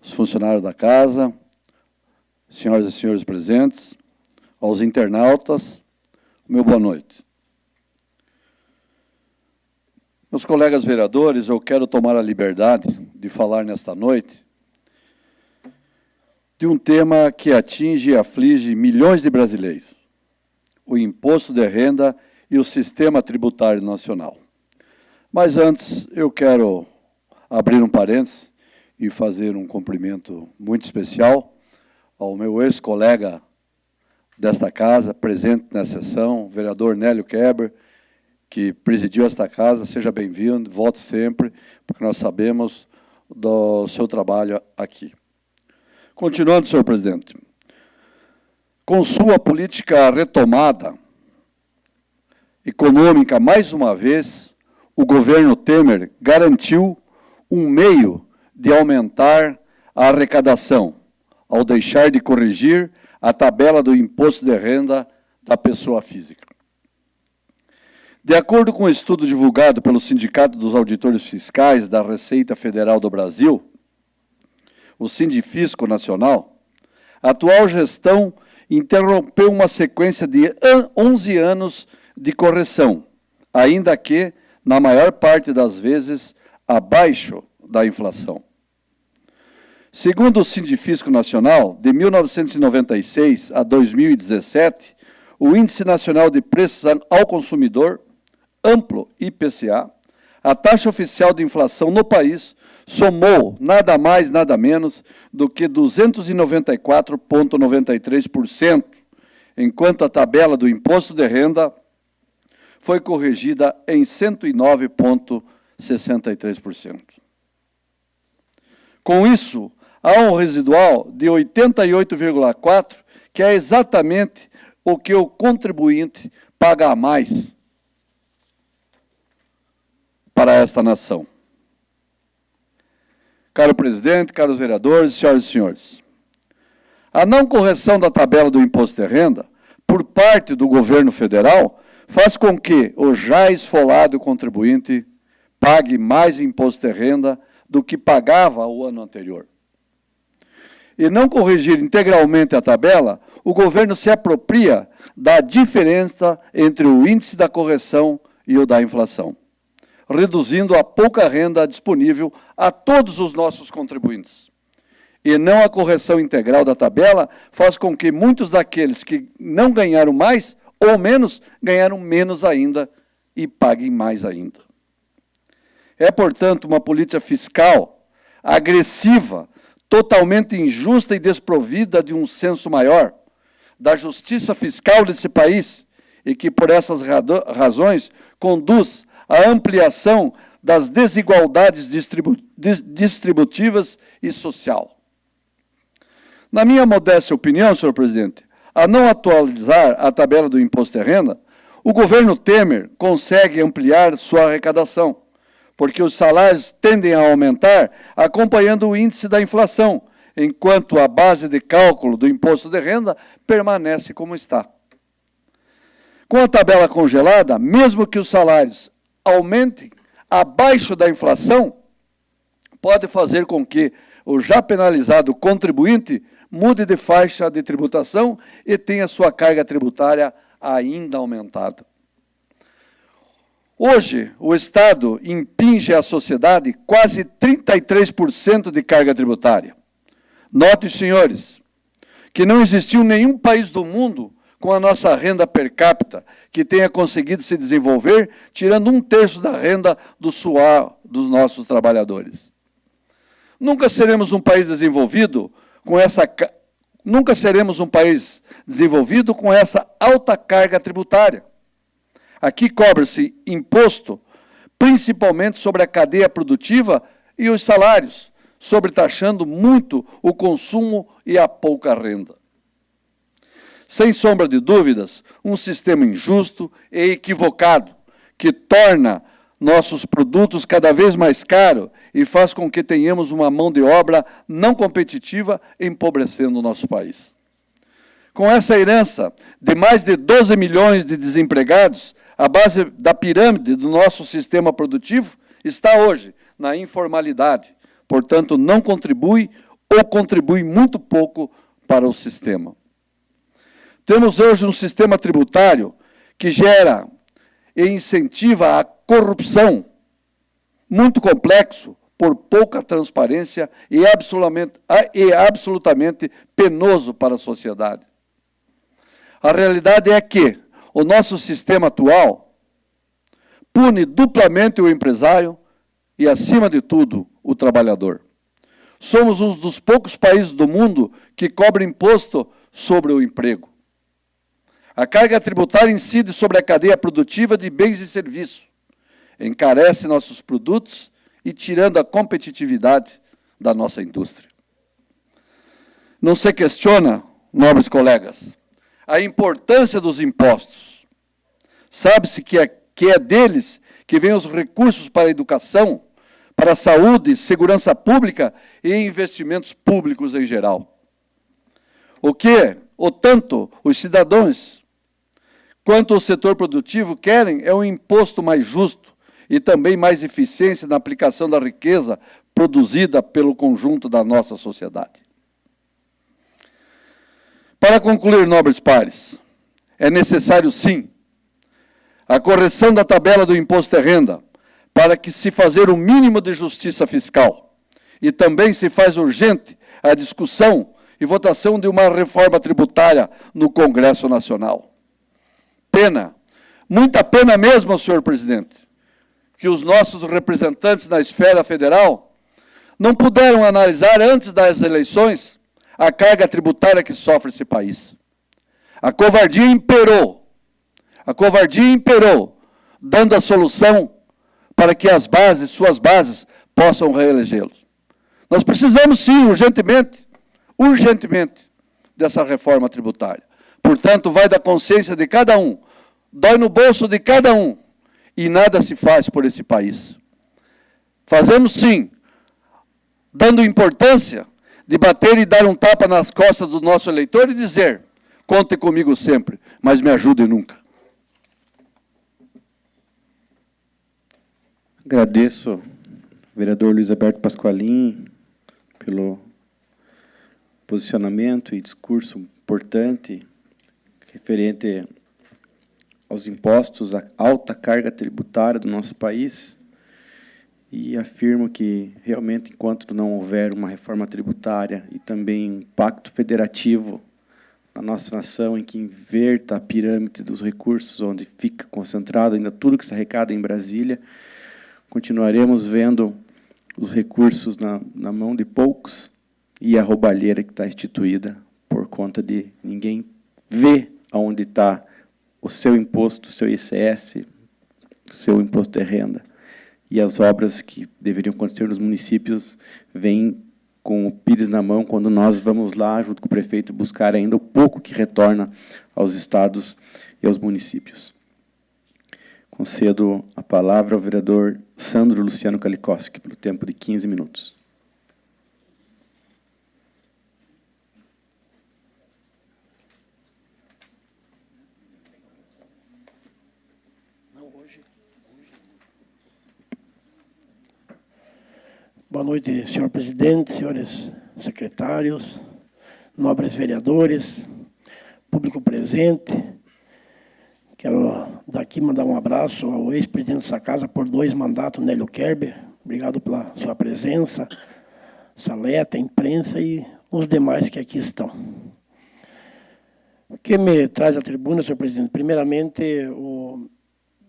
os funcionários da casa, senhoras e senhores presentes, aos internautas, meu boa noite. Meus colegas vereadores, eu quero tomar a liberdade de falar nesta noite de um tema que atinge e aflige milhões de brasileiros: o imposto de renda e o sistema tributário nacional. Mas antes, eu quero abrir um parênteses e fazer um cumprimento muito especial ao meu ex-colega desta casa, presente na sessão, o vereador Nélio Keber, que presidiu esta casa. Seja bem-vindo, volte sempre, porque nós sabemos do seu trabalho aqui. Continuando, senhor presidente, com sua política retomada econômica, mais uma vez, o governo Temer garantiu um meio de aumentar a arrecadação, ao deixar de corrigir a tabela do imposto de renda da pessoa física. De acordo com o estudo divulgado pelo Sindicato dos Auditores Fiscais da Receita Federal do Brasil, o Sindifisco Nacional, a atual gestão interrompeu uma sequência de 11 anos de correção, ainda que, na maior parte das vezes, abaixo da inflação. Segundo o Sindifisco Nacional, de 1996 a 2017, o Índice Nacional de Preços ao Consumidor, amplo IPCA, a taxa oficial de inflação no país somou nada mais, nada menos do que 294,93%, enquanto a tabela do imposto de renda foi corrigida em 109,63%. Com isso, há um residual de 88,4%, que é exatamente o que o contribuinte paga a mais para esta nação. Caro presidente, caros vereadores, senhoras e senhores, a não correção da tabela do imposto de renda por parte do governo federal faz com que o já esfolado contribuinte pague mais imposto de renda do que pagava o ano anterior. E não corrigir integralmente a tabela, o governo se apropria da diferença entre o índice da correção e o da inflação, reduzindo a pouca renda disponível a todos os nossos contribuintes. E não a correção integral da tabela faz com que muitos daqueles que não ganharam mais ou menos, ganharam menos ainda e paguem mais ainda. É, portanto, uma política fiscal agressiva, totalmente injusta e desprovida de um senso maior, da justiça fiscal desse país, e que, por essas razões, conduz à ampliação das desigualdades distributivas e social. Na minha modesta opinião, senhor presidente, a não atualizar a tabela do imposto de renda, o governo Temer consegue ampliar sua arrecadação, porque os salários tendem a aumentar acompanhando o índice da inflação, enquanto a base de cálculo do imposto de renda permanece como está. Com a tabela congelada, mesmo que os salários aumentem abaixo da inflação, pode fazer com que o já penalizado contribuinte mude de faixa de tributação e tenha sua carga tributária ainda aumentada. Hoje, o Estado impinge à sociedade quase 33% de carga tributária. Note, senhores, que não existiu nenhum país do mundo com a nossa renda per capita que tenha conseguido se desenvolver, tirando 1/3 da renda do suor dos nossos trabalhadores. Nunca seremos um país desenvolvido com essa alta carga tributária. Aqui cobra-se imposto, principalmente sobre a cadeia produtiva e os salários, sobretaxando muito o consumo e a pouca renda. Sem sombra de dúvidas, um sistema injusto e equivocado, que torna nossos produtos cada vez mais caros e faz com que tenhamos uma mão de obra não competitiva, empobrecendo o nosso país. Com essa herança de mais de 12 milhões de desempregados, a base da pirâmide do nosso sistema produtivo está hoje na informalidade, portanto, não contribui ou contribui muito pouco para o sistema. Temos hoje um sistema tributário que gera e incentiva a corrupção, muito complexo, por pouca transparência e absolutamente penoso para a sociedade. A realidade é que o nosso sistema atual pune duplamente o empresário e, acima de tudo, o trabalhador. somos um dos poucos países do mundo que cobra imposto sobre o emprego. A carga tributária incide sobre a cadeia produtiva de bens e serviços, encarece nossos produtos e tirando a competitividade da nossa indústria. Não se questiona, nobres colegas, a importância dos impostos. Sabe-se que é deles que vêm os recursos para a educação, para a saúde, segurança pública e investimentos públicos em geral. Tanto os cidadãos quanto o setor produtivo querem é um imposto mais justo e também mais eficiência na aplicação da riqueza produzida pelo conjunto da nossa sociedade. Para concluir, nobres pares, é necessário, sim, a correção da tabela do imposto de renda, para que se fazer o mínimo de justiça fiscal. E também se faz urgente a discussão e votação de uma reforma tributária no Congresso Nacional. Pena, muita pena mesmo, senhor presidente, que os nossos representantes na esfera federal não puderam analisar antes das eleições a carga tributária que sofre esse país. A covardia imperou, dando a solução para que as bases, suas bases, possam reelegê-los. Nós precisamos, sim, urgentemente, dessa reforma tributária. Portanto, vai da consciência de cada um, dói no bolso de cada um, e nada se faz por esse país. Fazemos, sim, dando importância de bater e dar um tapa nas costas do nosso eleitor e dizer, conte comigo sempre, mas me ajude nunca. Agradeço ao vereador Luiz Alberto Pasqualin pelo posicionamento e discurso importante referente aos impostos, à alta carga tributária do nosso país, e afirmo que, realmente, enquanto não houver uma reforma tributária e também um pacto federativo na nossa nação, em que inverta a pirâmide dos recursos, onde fica concentrado ainda tudo que se arrecada em Brasília, continuaremos vendo os recursos na mão de poucos e a roubalheira que está instituída por conta de ninguém ver aonde está o seu imposto, o seu ICS, o seu imposto de renda. E as obras que deveriam acontecer nos municípios vêm com o pires na mão quando nós vamos lá, junto com o prefeito, buscar ainda o pouco que retorna aos estados e aos municípios. Concedo a palavra ao vereador Sandro Luciano Kalikowski, pelo tempo de 15 minutos. Boa noite, senhor presidente, senhores secretários, nobres vereadores, público presente. Quero daqui mandar um abraço ao ex-presidente dessa casa por 2 mandatos, Nélio Kerber. Obrigado pela sua presença, Saleta, a imprensa e os demais que aqui estão. O que me traz à tribuna, senhor presidente? Primeiramente, o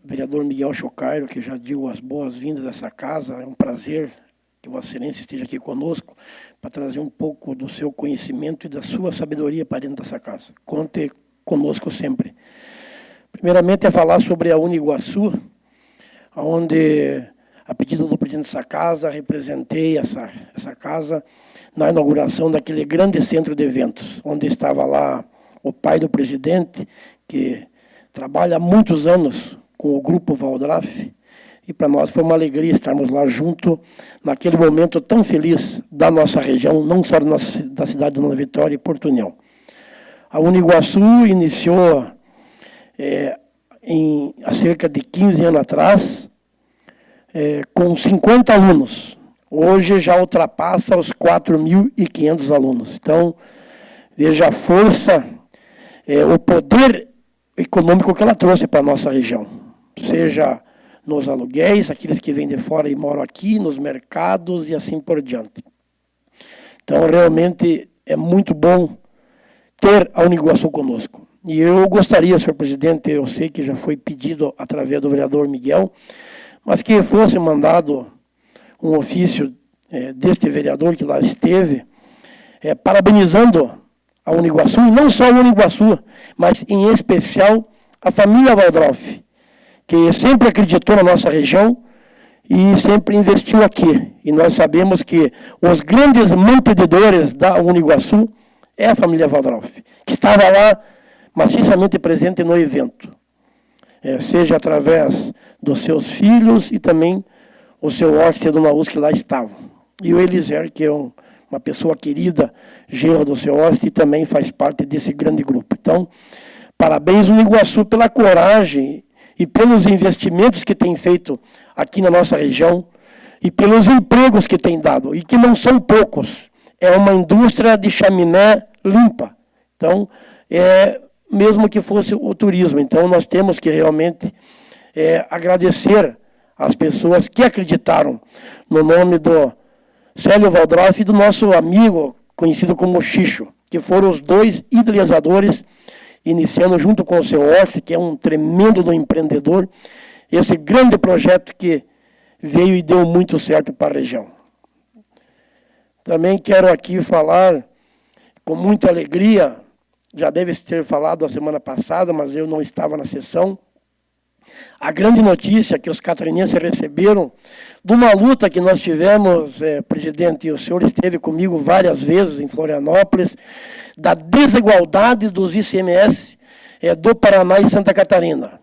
vereador Miguel Chocairo, que já deu as boas-vindas a essa casa. É um prazer que Vossa Excelência esteja aqui conosco para trazer um pouco do seu conhecimento e da sua sabedoria para dentro dessa casa. Conte conosco sempre. Primeiramente, é falar sobre a Uniguaçu, onde, a pedido do presidente dessa casa, representei essa casa na inauguração daquele grande centro de eventos, onde estava lá o pai do presidente, que trabalha há muitos anos com o Grupo Valdraff, e para nós foi uma alegria estarmos lá junto, naquele momento tão feliz da nossa região, não só da cidade de Dona Vitória e Porto União. A Uniguaçu iniciou há cerca de 15 anos atrás, com 50 alunos. Hoje já ultrapassa os 4.500 alunos. Então, veja a força, o poder econômico que ela trouxe para a nossa região. Seja nos aluguéis, aqueles que vêm de fora e moram aqui, nos mercados e assim por diante. Então, realmente, é muito bom ter a Uniguaçu conosco. E eu gostaria, senhor presidente, eu sei que já foi pedido através do vereador Miguel, mas que fosse mandado um ofício deste vereador que lá esteve, parabenizando a Uniguaçu, e não só a Uniguaçu, mas em especial a família Waldorf, que sempre acreditou na nossa região e sempre investiu aqui. E nós sabemos que os grandes mantenedores da Uniguaçu é a família Waldorf, que estava lá maciçamente presente no evento, seja através dos seus filhos e também o seu hóspede e a dona Luz que lá estavam. E o Eliser, que é uma pessoa querida, genro do seu hóspede, e também faz parte desse grande grupo. Então, parabéns Uniguaçu pela coragem e pelos investimentos que tem feito aqui na nossa região e pelos empregos que tem dado, e que não são poucos. É uma indústria de chaminé limpa. Então, mesmo que fosse o turismo. Então, nós temos que realmente agradecer às pessoas que acreditaram no nome do Célio Waldorf e do nosso amigo, conhecido como Xixo, que foram os dois idealizadores, iniciando junto com o seu Orsi, que é um tremendo empreendedor, esse grande projeto que veio e deu muito certo para a região. Também quero aqui falar, com muita alegria, já deve ter falado a semana passada, mas eu não estava na sessão, a grande notícia que os catarinenses receberam de uma luta que nós tivemos, presidente, e o senhor esteve comigo várias vezes em Florianópolis, da desigualdade dos ICMS do Paraná e Santa Catarina.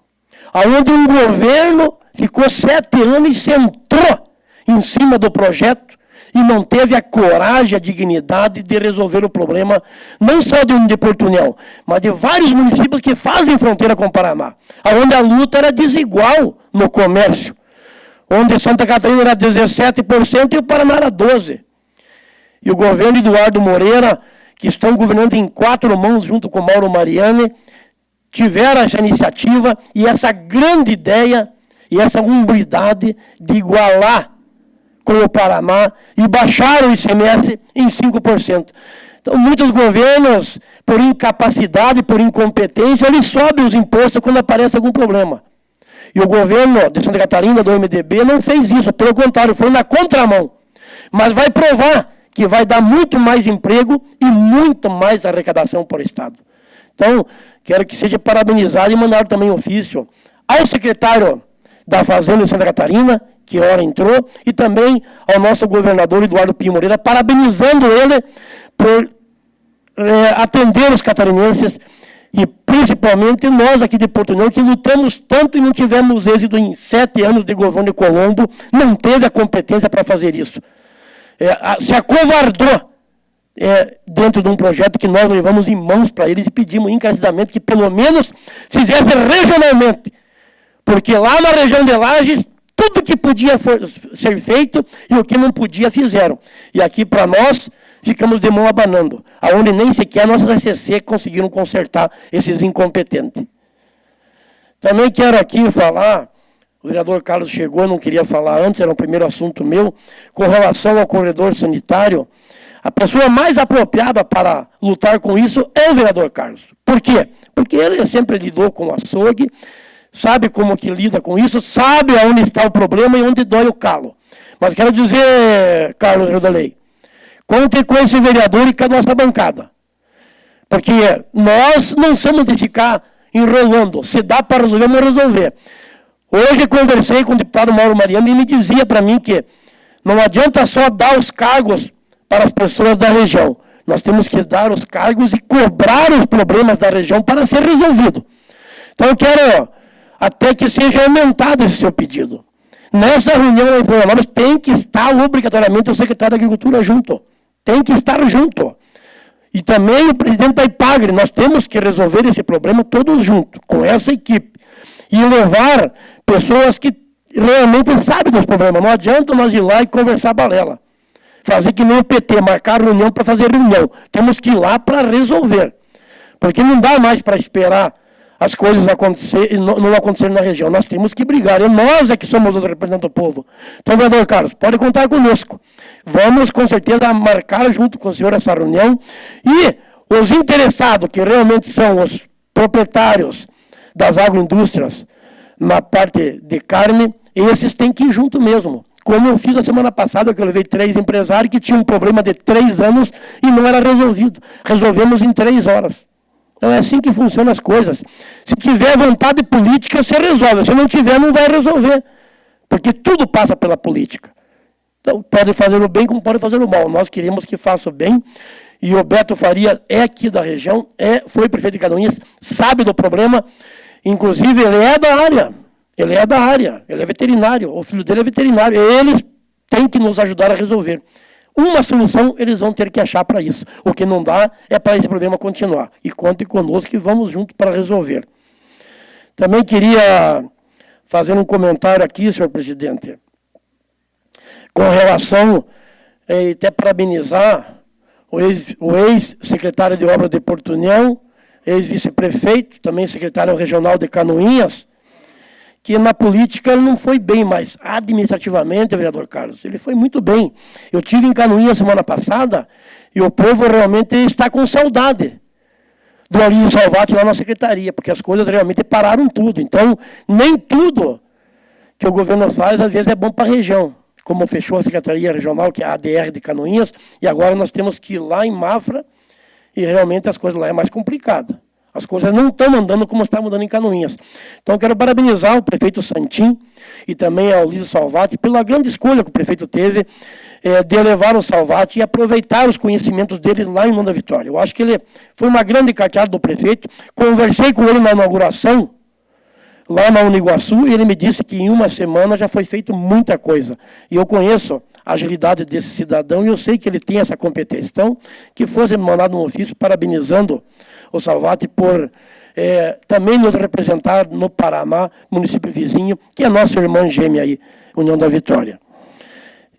Onde um governo ficou 7 anos e sentou em cima do projeto e não teve a coragem, a dignidade de resolver o problema, não só de Porto União, mas de vários municípios que fazem fronteira com o Paraná, onde a luta era desigual no comércio, onde Santa Catarina era 17% e o Paraná era 12%. E o governo Eduardo Moreira, que estão governando em 4 mãos junto com Mauro Mariani, tiveram essa iniciativa e essa grande ideia e essa humildade de igualar com o Paraná e baixar o ICMS em 5%. Então, muitos governos, por incapacidade, por incompetência, eles sobem os impostos quando aparece algum problema. E o governo de Santa Catarina, do MDB, não fez isso, pelo contrário, foi na contramão. Mas vai provar que vai dar muito mais emprego e muito mais arrecadação para o Estado. Então, quero que seja parabenizado e mandar também ofício ao secretário da Fazenda de Santa Catarina, que ora entrou, e também ao nosso governador Eduardo Pinho Moreira, parabenizando ele por atender os catarinenses e principalmente nós aqui de Porto União, que lutamos tanto e não tivemos êxito em 7 anos de governo de Colombo, não teve a competência para fazer isso. Se acovardou dentro de um projeto que nós levamos em mãos para eles e pedimos encarecidamente que pelo menos fizesse regionalmente. Porque lá na região de Lages, tudo que podia ser feito e o que não podia fizeram. E aqui para nós, ficamos de mão abanando, aonde nem sequer nossas ACC conseguiram consertar esses incompetentes. Também quero aqui falar, o vereador Carlos chegou, eu não queria falar antes, era o primeiro assunto meu, com relação ao corredor sanitário. A pessoa mais apropriada para lutar com isso é o vereador Carlos. Por quê? Porque ele sempre lidou com o açougue, sabe como que lida com isso, sabe onde está o problema e onde dói o calo. Mas quero dizer, Carlos Rodolei, conte com esse vereador e com a nossa bancada. Porque nós não somos de ficar enrolando. Se dá para resolver, vamos resolver. Hoje conversei com o deputado Mauro Mariano e ele me dizia para mim que não adianta só dar os cargos para as pessoas da região. Nós temos que dar os cargos e cobrar os problemas da região para ser resolvido. Então eu quero até que seja aumentado esse seu pedido. Nessa reunião em Florianópolis tem que estar obrigatoriamente o secretário da Agricultura junto. Tem que estar junto. E também o presidente da IPAGRE. Nós temos que resolver esse problema todos juntos, com essa equipe. E levar pessoas que realmente sabem dos problemas. Não adianta nós ir lá e conversar balela. Fazer que nem o PT, marcar reunião para fazer reunião. Temos que ir lá para resolver. Porque não dá mais para esperar as coisas não acontecerem na região. Nós temos que brigar. E nós é que somos os representantes do povo. Então, vereador Carlos, pode contar conosco. Vamos, com certeza, marcar junto com o senhor essa reunião. E os interessados, que realmente são os proprietários das agroindústrias, na parte de carne, esses têm que ir junto mesmo. como eu fiz a semana passada, que eu levei 3 empresários que tinham um problema de 3 anos e não era resolvido. Resolvemos em 3 horas. Então é assim que funcionam as coisas. Se tiver vontade política, você resolve. Se não tiver, não vai resolver. Porque tudo passa pela política. Então, pode fazer o bem como pode fazer o mal. Nós queremos que faça o bem. E o Beto Faria é aqui da região, foi prefeito de Canoinhas, sabe do problema. Inclusive, ele é da área. Ele é veterinário. O filho dele é veterinário. Eles têm que nos ajudar a resolver. Uma solução eles vão ter que achar para isso. O que não dá é para esse problema continuar. E contem conosco que vamos juntos para resolver. Também queria fazer um comentário aqui, senhor presidente, com relação, até parabenizar o ex-secretário de Obras de Porto União, ex-vice-prefeito, também secretário regional de Canoinhas, que na política ele não foi bem, mas administrativamente, vereador Carlos, ele foi muito bem. Eu estive em Canoinhas semana passada e o povo realmente está com saudade do Aloysio Salvati lá na secretaria, porque as coisas realmente pararam tudo. Então, nem tudo que o governo faz, às vezes, é bom para a região. Como fechou a Secretaria Regional, que é a ADR de Canoinhas, e agora nós temos que ir lá em Mafra, e realmente as coisas lá é mais complicado. As coisas não estão andando como estavam andando em Canoinhas. Então, eu quero parabenizar o prefeito Santim e também ao Aloysio Salvati pela grande escolha que o prefeito teve de levar o Salvati e aproveitar os conhecimentos dele lá em Nova Vitória. Eu acho que ele foi uma grande carteada do prefeito. Conversei com ele na inauguração, lá na Uniguaçu, e ele me disse que em uma semana já foi feito muita coisa. E eu conheço a agilidade desse cidadão e eu sei que ele tem essa competência. Então, que fosse mandado um ofício parabenizando o Salvati por também nos representar no Paraná, município vizinho, que é nossa irmã gêmea aí, União da Vitória.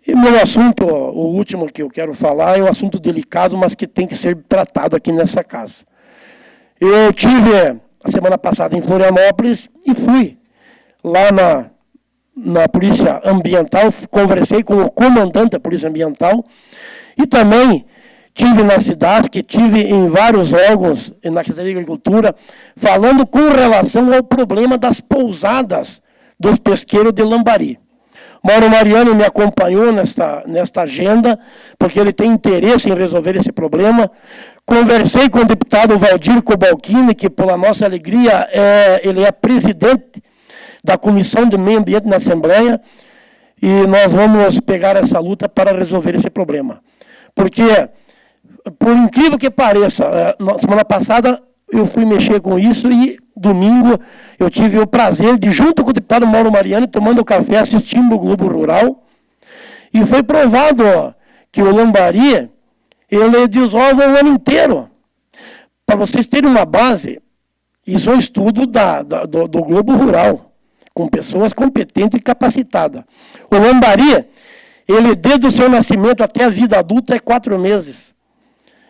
E meu assunto, o último que eu quero falar, é um assunto delicado, mas que tem que ser tratado aqui nessa casa. Eu tive a semana passada em Florianópolis e fui lá na Polícia Ambiental, conversei com o comandante da Polícia Ambiental e também tive na Cidasc, tive em vários órgãos na Secretaria de Agricultura, falando com relação ao problema das pousadas dos pesqueiros de Lambari. Mauro Mariano me acompanhou nesta agenda, porque ele tem interesse em resolver esse problema. Conversei com o deputado Valdir Cobalcini, que, pela nossa alegria, ele é presidente da Comissão de Meio Ambiente na Assembleia, e nós vamos pegar essa luta para resolver esse problema. Porque, por incrível que pareça, na semana passada eu fui mexer com isso e domingo eu tive o prazer de, junto com o deputado Mauro Mariano, tomando café, assistindo o Globo Rural, e foi provado que o lambari, ele desova o ano inteiro. Para vocês terem uma base, isso é um estudo do Globo Rural, com pessoas competentes e capacitadas. O lambari, ele desde o seu nascimento até a vida adulta é 4 meses.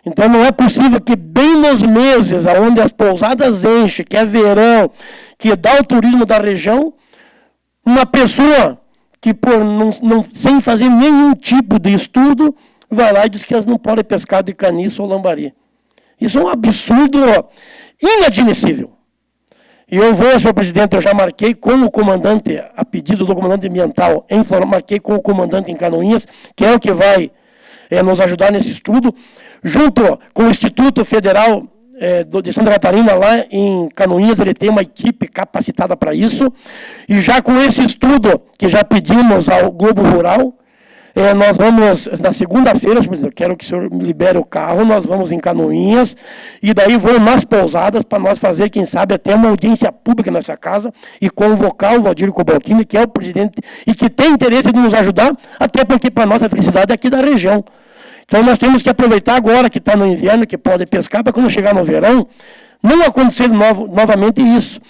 Então não é possível que bem nos meses onde as pousadas enchem, que é verão, que dá o turismo da região, uma pessoa que sem fazer nenhum tipo de estudo, vai lá e diz que elas não podem pescar de caniço ou lambari. Isso é um absurdo inadmissível. E eu vou, senhor presidente, eu já marquei com o comandante, a pedido do comandante ambiental, marquei com o comandante em Canoinhas, que é o que vai nos ajudar nesse estudo, junto com o Instituto Federal de Santa Catarina, lá em Canoinhas, ele tem uma equipe capacitada para isso, e já com esse estudo que já pedimos ao Globo Rural, nós vamos, na segunda-feira, eu quero que o senhor me libere o carro, nós vamos em Canoinhas, e daí vou nas pousadas para nós fazer, quem sabe, até uma audiência pública nessa casa, e convocar o Valdir Cobalcini, que é o presidente, e que tem interesse de nos ajudar, até porque para nossa felicidade é aqui da região. Então nós temos que aproveitar agora que está no inverno, que pode pescar, para quando chegar no verão, não acontecer novamente isso,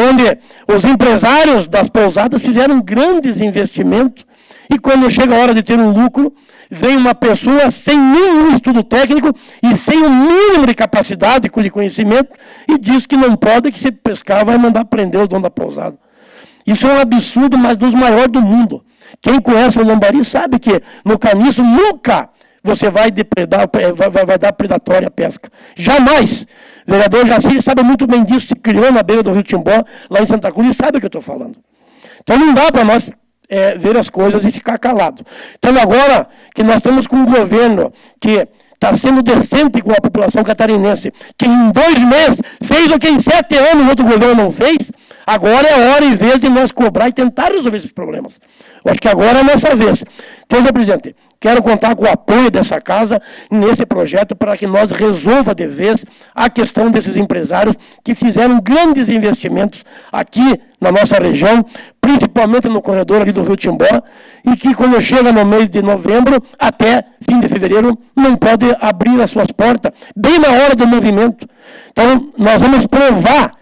onde os empresários das pousadas fizeram grandes investimentos, e quando chega a hora de ter um lucro, vem uma pessoa sem nenhum estudo técnico e sem o mínimo de capacidade e de conhecimento e diz que não pode, que se pescar vai mandar prender o dono da pousada. Isso é um absurdo, mas dos maiores do mundo. Quem conhece o lambari sabe que no caniço nunca você vai depredar, vai dar predatória à pesca. Jamais. O vereador Jacir sabe muito bem disso, se criou na beira do Rio Timbó, lá em Santa Cruz, e sabe o que eu estou falando. Então não dá para nós ver as coisas e ficar calado. Então, agora que nós estamos com um governo que está sendo decente com a população catarinense, que em 2 meses fez o que em 7 anos o outro governo não fez, agora é hora e vez de nós cobrar e tentar resolver esses problemas. Eu acho que agora é a nossa vez. Então, senhor presidente, quero contar com o apoio dessa casa nesse projeto para que nós resolva de vez a questão desses empresários que fizeram grandes investimentos aqui na nossa região, principalmente no corredor ali do Rio Timbó, e que quando chega no mês de novembro, até fim de fevereiro, não pode abrir as suas portas, bem na hora do movimento. Então, nós vamos provar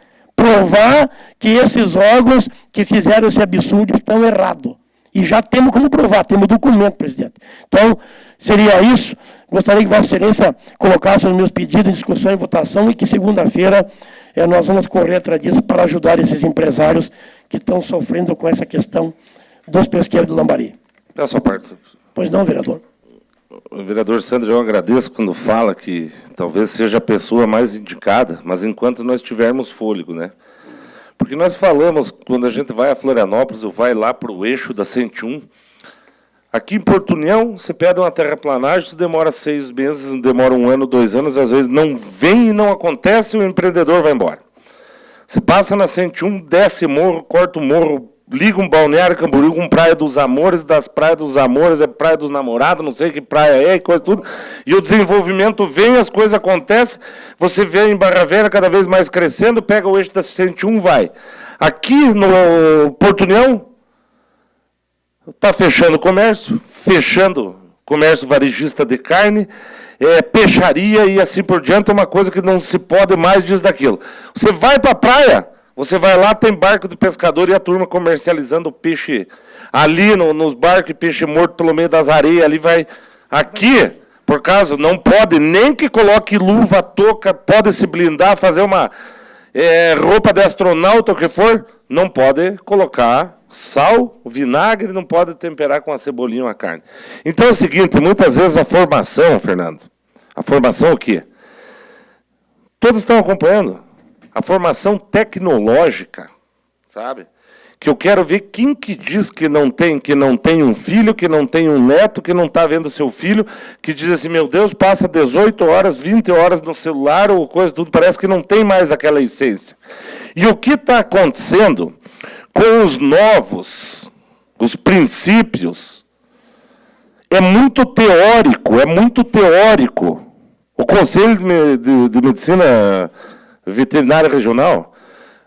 que esses órgãos que fizeram esse absurdo estão errados. E já temos como provar, temos documento, presidente. Então, seria isso. Gostaria que Vossa Excelência colocasse os meus pedidos em discussão e votação e que segunda-feira nós vamos correr atrás disso para ajudar esses empresários que estão sofrendo com essa questão dos pesqueiros de Lambari. Peço a parte. Pois não, vereador. O vereador Sandro, eu agradeço quando fala que talvez seja a pessoa mais indicada, mas enquanto nós tivermos fôlego, né? Porque nós falamos, quando a gente vai a Florianópolis ou vai lá para o eixo da 101, aqui em Porto União, você pede uma terraplanagem, isso demora 6 meses, demora 1 ano, 2 anos, às vezes não vem e não acontece, o empreendedor vai embora. Você passa na 101, desce morro, corta o morro, liga um balneário Camboriú com Praia dos Amores, das Praias dos Amores, é Praia dos Namorados, não sei que praia é, e coisa tudo, e o desenvolvimento vem, as coisas acontecem, você vê em Barra Velha cada vez mais crescendo, pega o eixo da 101, vai. Aqui no Porto União, está fechando comércio varejista de carne, peixaria e assim por diante, é uma coisa que não se pode mais disso daquilo. Você vai para a praia, você vai lá, tem barco de pescador e a turma comercializando peixe ali nos barcos, peixe morto pelo meio das areias, ali vai. Aqui, por causa, não pode, nem que coloque luva, touca, pode se blindar, fazer uma roupa de astronauta, o que for, não pode colocar sal, vinagre, não pode temperar com a cebolinha ou a carne. Então é o seguinte, muitas vezes a formação, Fernando, a formação o quê? Todos estão acompanhando. A formação tecnológica, sabe? Que eu quero ver quem que diz que não tem um filho, que não tem um neto, que não está vendo seu filho, que diz assim, meu Deus, passa 18 horas, 20 horas no celular, ou coisa tudo, parece que não tem mais aquela essência. E o que está acontecendo com os novos, os princípios, é muito teórico. O Conselho de Medicina Veterinária Regional,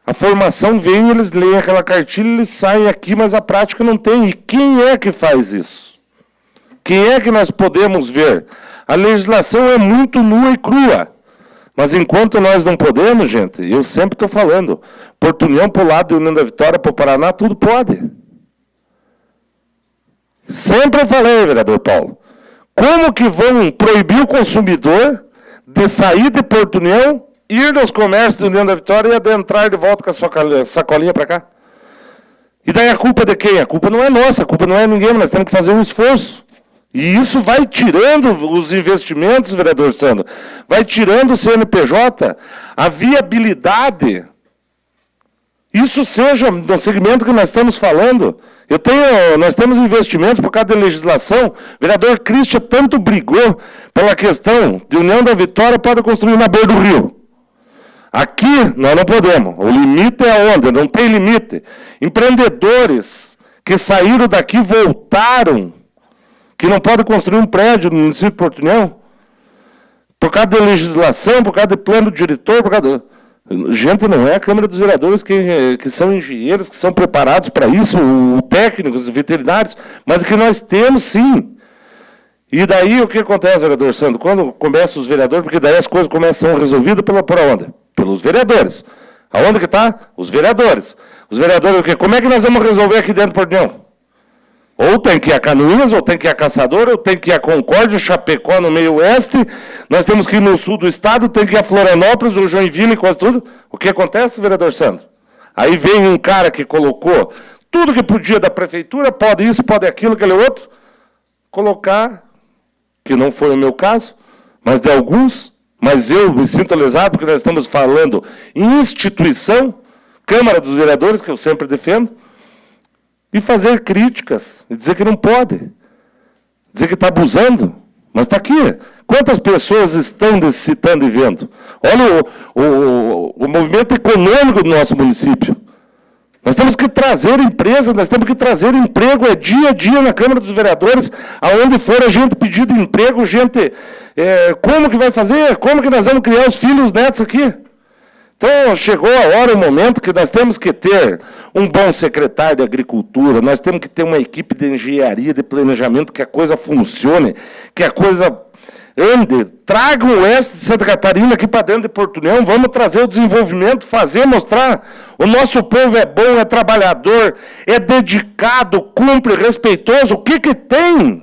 a formação vem, eles leem aquela cartilha, eles saem aqui, mas a prática não tem. E quem é que faz isso? Quem é que nós podemos ver? A legislação é muito nua e crua. Mas enquanto nós não podemos, gente, eu sempre estou falando, Porto União para o lado de União da Vitória, para o Paraná, tudo pode. Sempre eu falei, vereador Paulo, como que vão proibir o consumidor de sair de Porto União, ir nos comércios de União da Vitória e adentrar de volta com a sua sacolinha para cá? E daí a culpa de quem? A culpa não é nossa, a culpa não é ninguém, mas nós temos que fazer um esforço. E isso vai tirando os investimentos, vereador Sandro, vai tirando o CNPJ, a viabilidade. Isso seja no segmento que nós estamos falando. Nós temos investimentos por causa da legislação. O vereador Christian tanto brigou pela questão de União da Vitória para construir na beira do rio. Aqui nós não podemos. O limite é onde? Não tem limite. Empreendedores que saíram daqui voltaram, que não podem construir um prédio no município de Porto União, por causa da legislação, por causa do plano diretor, por causa Gente, não é a Câmara dos Vereadores que são engenheiros, que são preparados para isso, técnicos, veterinários, mas que nós temos, sim. E daí o que acontece, vereador Sandro? Quando começam os vereadores, porque daí as coisas começam a ser resolvidas por onde? Pelos vereadores. Aonde que está? Os vereadores. Os vereadores, o quê? Como é que nós vamos resolver aqui dentro do Porto União? Ou tem que ir a Canoinhas, ou tem que ir a Caçador, ou tem que ir a Concórdia, Chapecó no meio oeste, nós temos que ir no sul do estado, tem que ir a Florianópolis, o Joinville, quase tudo. O que acontece, vereador Sandro? Aí vem um cara que colocou tudo que podia da prefeitura, pode isso, pode aquilo, aquele outro, colocar, que não foi o meu caso, mas de alguns, mas eu me sinto lesado, porque nós estamos falando em instituição, Câmara dos Vereadores, que eu sempre defendo. e fazer críticas, e dizer que não pode, dizer que está abusando. Mas está aqui. Quantas pessoas estão necessitando e vendo? Olha o movimento econômico do nosso município. Nós temos que trazer empresas, nós temos que trazer emprego, é dia a dia na Câmara dos Vereadores, aonde for a gente pedindo emprego, gente, como que vai fazer? Como que nós vamos criar os filhos, os netos aqui? Então, chegou a hora, o momento que nós temos que ter um bom secretário de Agricultura, nós temos que ter uma equipe de engenharia, de planejamento, que a coisa funcione, que a coisa ande. Traga o oeste de Santa Catarina aqui para dentro de Porto União, vamos trazer o desenvolvimento, fazer, mostrar. O nosso povo é bom, é trabalhador, é dedicado, cumpre, respeitoso. O que que tem?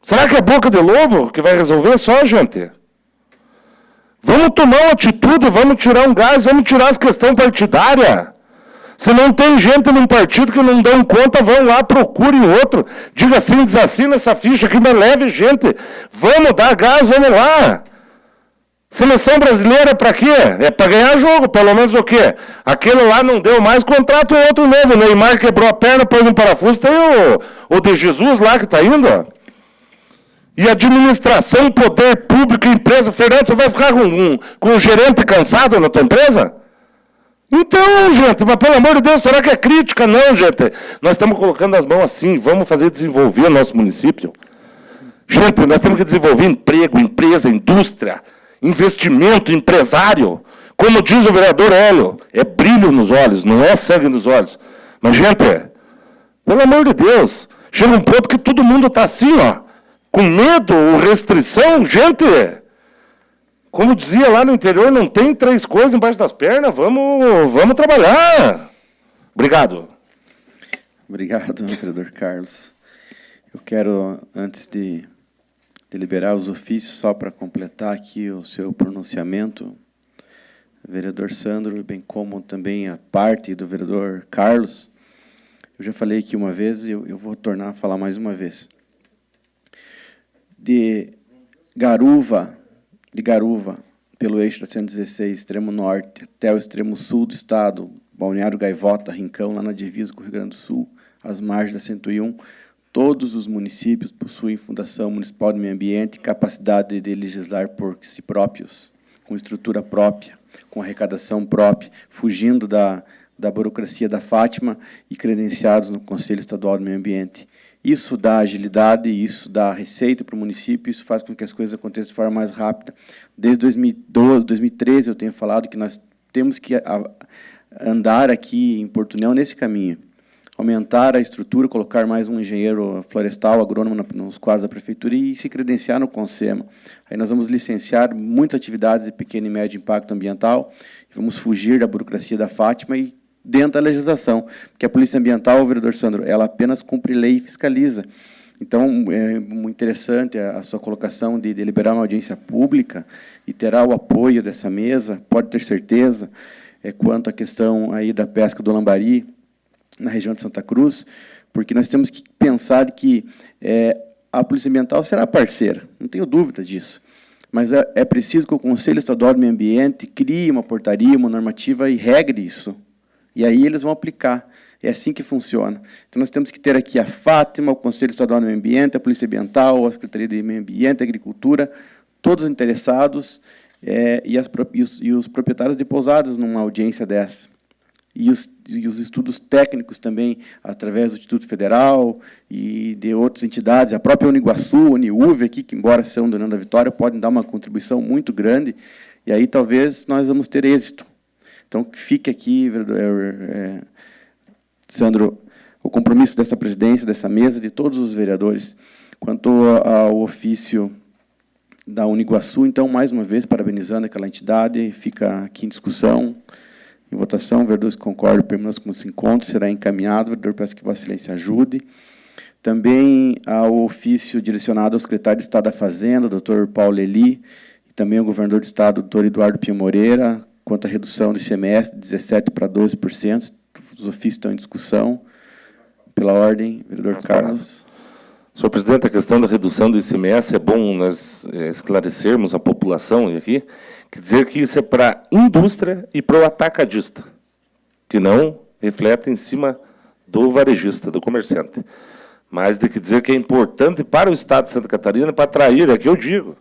Será que é boca de lobo que vai resolver só, gente? Vamos tomar uma atitude, vamos tirar um gás, vamos tirar as questões partidárias. Se não tem gente num partido que não dão conta, vão lá, procurem outro. Diga assim, desassina essa ficha aqui, mas leve gente. Vamos dar gás, vamos lá. Seleção brasileira para quê? É para ganhar jogo, pelo menos o quê? Aquele lá não deu mais, contrato outro novo. O Neymar quebrou a perna, pôs um parafuso, tem o de Jesus lá que está indo, ó. E administração, poder público, empresa. Fernando, você vai ficar com um gerente cansado na tua empresa? Então, gente, mas pelo amor de Deus, será que é crítica? Não, gente. Nós estamos colocando as mãos assim, vamos fazer desenvolver o nosso município. Gente, nós temos que desenvolver emprego, empresa, indústria, investimento, empresário. Como diz o vereador Hélio, é brilho nos olhos, não é sangue nos olhos. Mas, gente, pelo amor de Deus, chega um ponto que todo mundo está assim, ó. Com medo ou restrição, gente, como dizia lá no interior, não tem 3 coisas embaixo das pernas, vamos trabalhar. Obrigado. Obrigado, vereador Carlos. Eu quero, antes de liberar os ofícios, só para completar aqui o seu pronunciamento, vereador Sandro, bem como também a parte do vereador Carlos, eu já falei aqui uma vez e eu vou tornar a falar mais uma vez. De Garuva, pelo eixo da 116, extremo norte, até o extremo sul do estado, Balneário Gaivota, Rincão, lá na divisa com o Rio Grande do Sul, às margens da 101, todos os municípios possuem Fundação Municipal de Meio Ambiente e capacidade de legislar por si próprios, com estrutura própria, com arrecadação própria, fugindo da burocracia da Fátima e credenciados no Conselho Estadual do Meio Ambiente. Isso dá agilidade, isso dá receita para o município, isso faz com que as coisas aconteçam de forma mais rápida. Desde 2012, 2013, eu tenho falado que nós temos que andar aqui em Porto União nesse caminho. Aumentar a estrutura, colocar mais um engenheiro florestal, agrônomo nos quadros da prefeitura e se credenciar no CONSEMA. Aí nós vamos licenciar muitas atividades de pequeno e médio impacto ambiental, vamos fugir da burocracia da Fátima e dentro da legislação, porque a Polícia Ambiental, o vereador Sandro, ela apenas cumpre lei e fiscaliza. Então, é muito interessante a sua colocação de liberar uma audiência pública e terá o apoio dessa mesa, pode ter certeza, quanto à questão aí da pesca do lambari na região de Santa Cruz, porque nós temos que pensar que a Polícia Ambiental será parceira, não tenho dúvida disso. Mas é preciso que o Conselho Estadual do Meio Ambiente crie uma portaria, uma normativa e regre isso. E aí eles vão aplicar. É assim que funciona. Então, nós temos que ter aqui a Fátima, o Conselho Estadual do Meio Ambiente, a Polícia Ambiental, a Secretaria de Meio Ambiente, Agricultura, todos interessados, e os proprietários de pousadas numa audiência dessa. E os estudos técnicos também, através do Instituto Federal e de outras entidades, a própria Uniguaçu, a Uniuve, aqui, que, embora sejam do União da Vitória, podem dar uma contribuição muito grande, e aí talvez nós vamos ter êxito. Então, que fique aqui, vereador Sandro, o compromisso dessa presidência, dessa mesa, de todos os vereadores. Quanto ao ofício da Uniguaçu, então, mais uma vez, parabenizando aquela entidade, fica aqui em discussão, em votação, vereadores que concordam, permanecem com esse encontro, será encaminhado, vereador, peço que Vossa Excelência ajude. Também ao ofício direcionado ao secretário de Estado da Fazenda, doutor Paulo Eli, e também ao governador do Estado, doutor Eduardo Pinho Moreira, quanto à redução do ICMS de 17% para 12%, os ofícios estão em discussão. Pela ordem, vereador Carlos. Senhor presidente, a questão da redução do ICMS é bom nós esclarecermos a população aqui, que dizer que isso é para a indústria e para o atacadista, que não reflete em cima do varejista, do comerciante. Mas de que dizer que é importante para o Estado de Santa Catarina, para atrair, é que eu digo,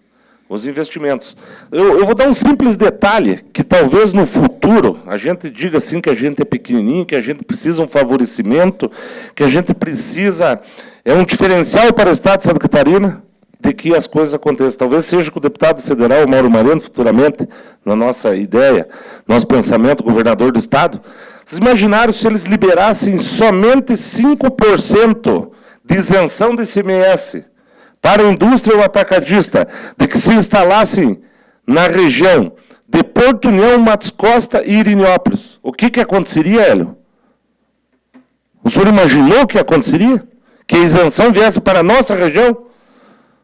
os investimentos. Eu vou dar um simples detalhe, que talvez no futuro a gente diga assim que a gente é pequenininho, que a gente precisa um favorecimento, que a gente precisa, é um diferencial para o Estado de Santa Catarina, de que as coisas aconteçam. Talvez seja com o deputado federal Mauro Marino, futuramente, na nossa ideia, nosso pensamento, governador do Estado. Vocês imaginaram se eles liberassem somente 5% de isenção de ICMS para a indústria ou atacadista, de que se instalassem na região de Porto União, Matos Costa e Irinópolis? O que aconteceria, Hélio? O senhor imaginou o que aconteceria? Que a isenção viesse para a nossa região?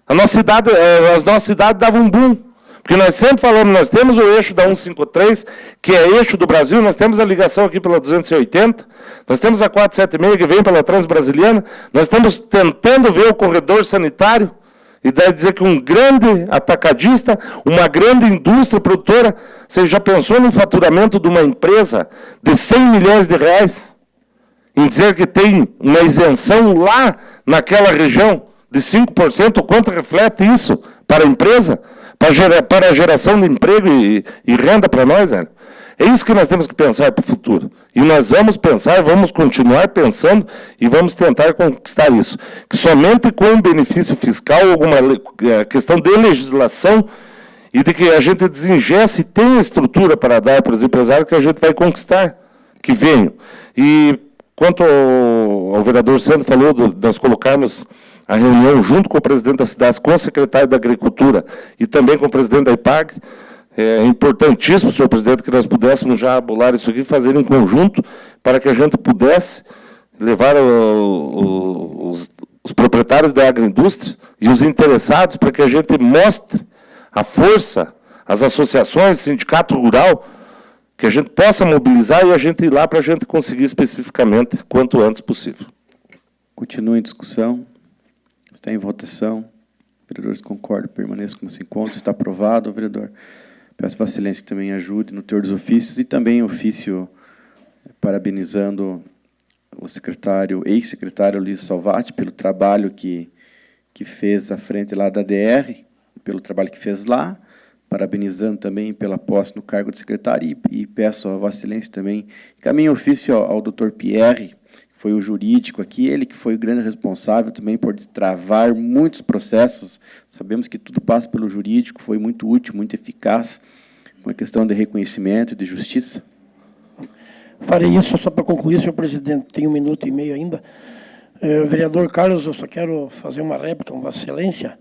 As nossas cidades davam um boom. Porque nós sempre falamos, nós temos o eixo da 153, que é eixo do Brasil, nós temos a ligação aqui pela 280, nós temos a 476, que vem pela Transbrasiliana, nós estamos tentando ver o corredor sanitário, e daí dizer que um grande atacadista, uma grande indústria produtora, você já pensou no faturamento de uma empresa de 100 milhões de reais, em dizer que tem uma isenção lá naquela região de 5%, quanto reflete isso para a empresa? Para a geração de emprego e renda para nós, né? É isso que nós temos que pensar para o futuro. E nós vamos pensar, vamos continuar pensando e vamos tentar conquistar isso. Que somente com um benefício fiscal, alguma questão de legislação, e de que a gente desengesse e tenha estrutura para dar para os empresários, que a gente vai conquistar, que venham. E quanto ao vereador Sandro falou, nós colocarmos a reunião junto com o presidente da cidade, com o secretário da Agricultura e também com o presidente da IPAGRE. É importantíssimo, senhor presidente, que nós pudéssemos já bolar isso aqui, fazer em conjunto, para que a gente pudesse levar os proprietários da agroindústria e os interessados, para que a gente mostre a força, as associações, sindicato rural, que a gente possa mobilizar e a gente ir lá para a gente conseguir especificamente quanto antes possível. Continua em discussão. Está em votação. Vereadores concordam, permaneçam como se encontra. Está aprovado, vereador. Peço Vossa Excelência que também ajude no teor dos ofícios e também ofício parabenizando o secretário, ex-secretário Luiz Salvati, pelo trabalho que fez à frente lá da DR, pelo trabalho que fez lá, parabenizando também pela posse no cargo de secretário e peço a Vossa Excelência também, encaminho ofício ao doutor Pierre, foi o jurídico aqui, ele que foi o grande responsável também por destravar muitos processos. Sabemos que tudo passa pelo jurídico, foi muito útil, muito eficaz, uma questão de reconhecimento e de justiça. Farei isso só para concluir, senhor presidente, tem 1 minuto e meio ainda. Vereador Carlos, eu só quero fazer uma réplica com Vossa Excelência.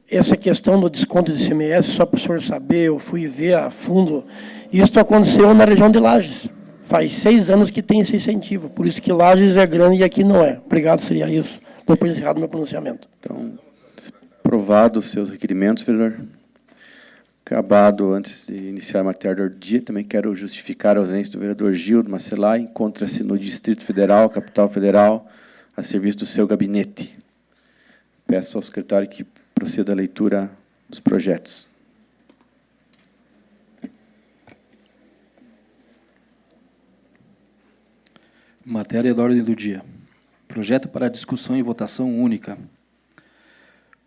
Essa questão do desconto de ICMS, só para o senhor saber, eu fui ver a fundo, isso aconteceu na região de Lages. Faz 6 anos que tem esse incentivo, por isso que Lages é grande e aqui não é. Obrigado, seria isso. Depois encerrado meu pronunciamento. Então, aprovado os seus requerimentos, vereador. Acabado, antes de iniciar a matéria do dia, também quero justificar a ausência do vereador Gildo Macelai, encontra-se no Distrito Federal, capital federal, a serviço do seu gabinete. Peço ao secretário que proceda à leitura dos projetos. Matéria da ordem do dia. Projeto para discussão e votação única.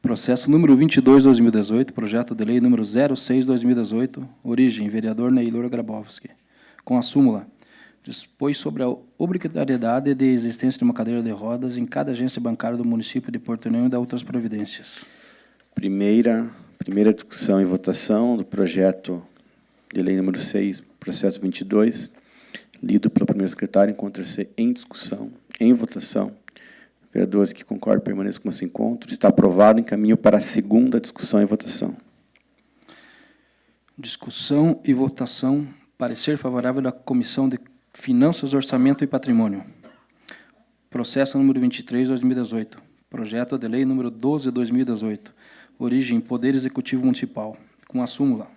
Processo número 22/2018, projeto de lei número 06/2018, origem, vereador Neylor Grabowski. Com a súmula, dispôs sobre a obrigatoriedade de existência de uma cadeira de rodas em cada agência bancária do município de Porto União e da outras providências. Primeira discussão e votação do projeto de lei número 6, processo 22, lido pelo primeiro secretário, encontra-se em discussão, em votação. Vereadores que concordam, permaneçam como se encontram. Está aprovado, encaminho para a segunda discussão e votação. Discussão e votação. Parecer favorável da Comissão de Finanças, Orçamento e Patrimônio. Processo número 23/2018. Projeto de lei número 12/2018. Origem, Poder Executivo Municipal. Com a súmula.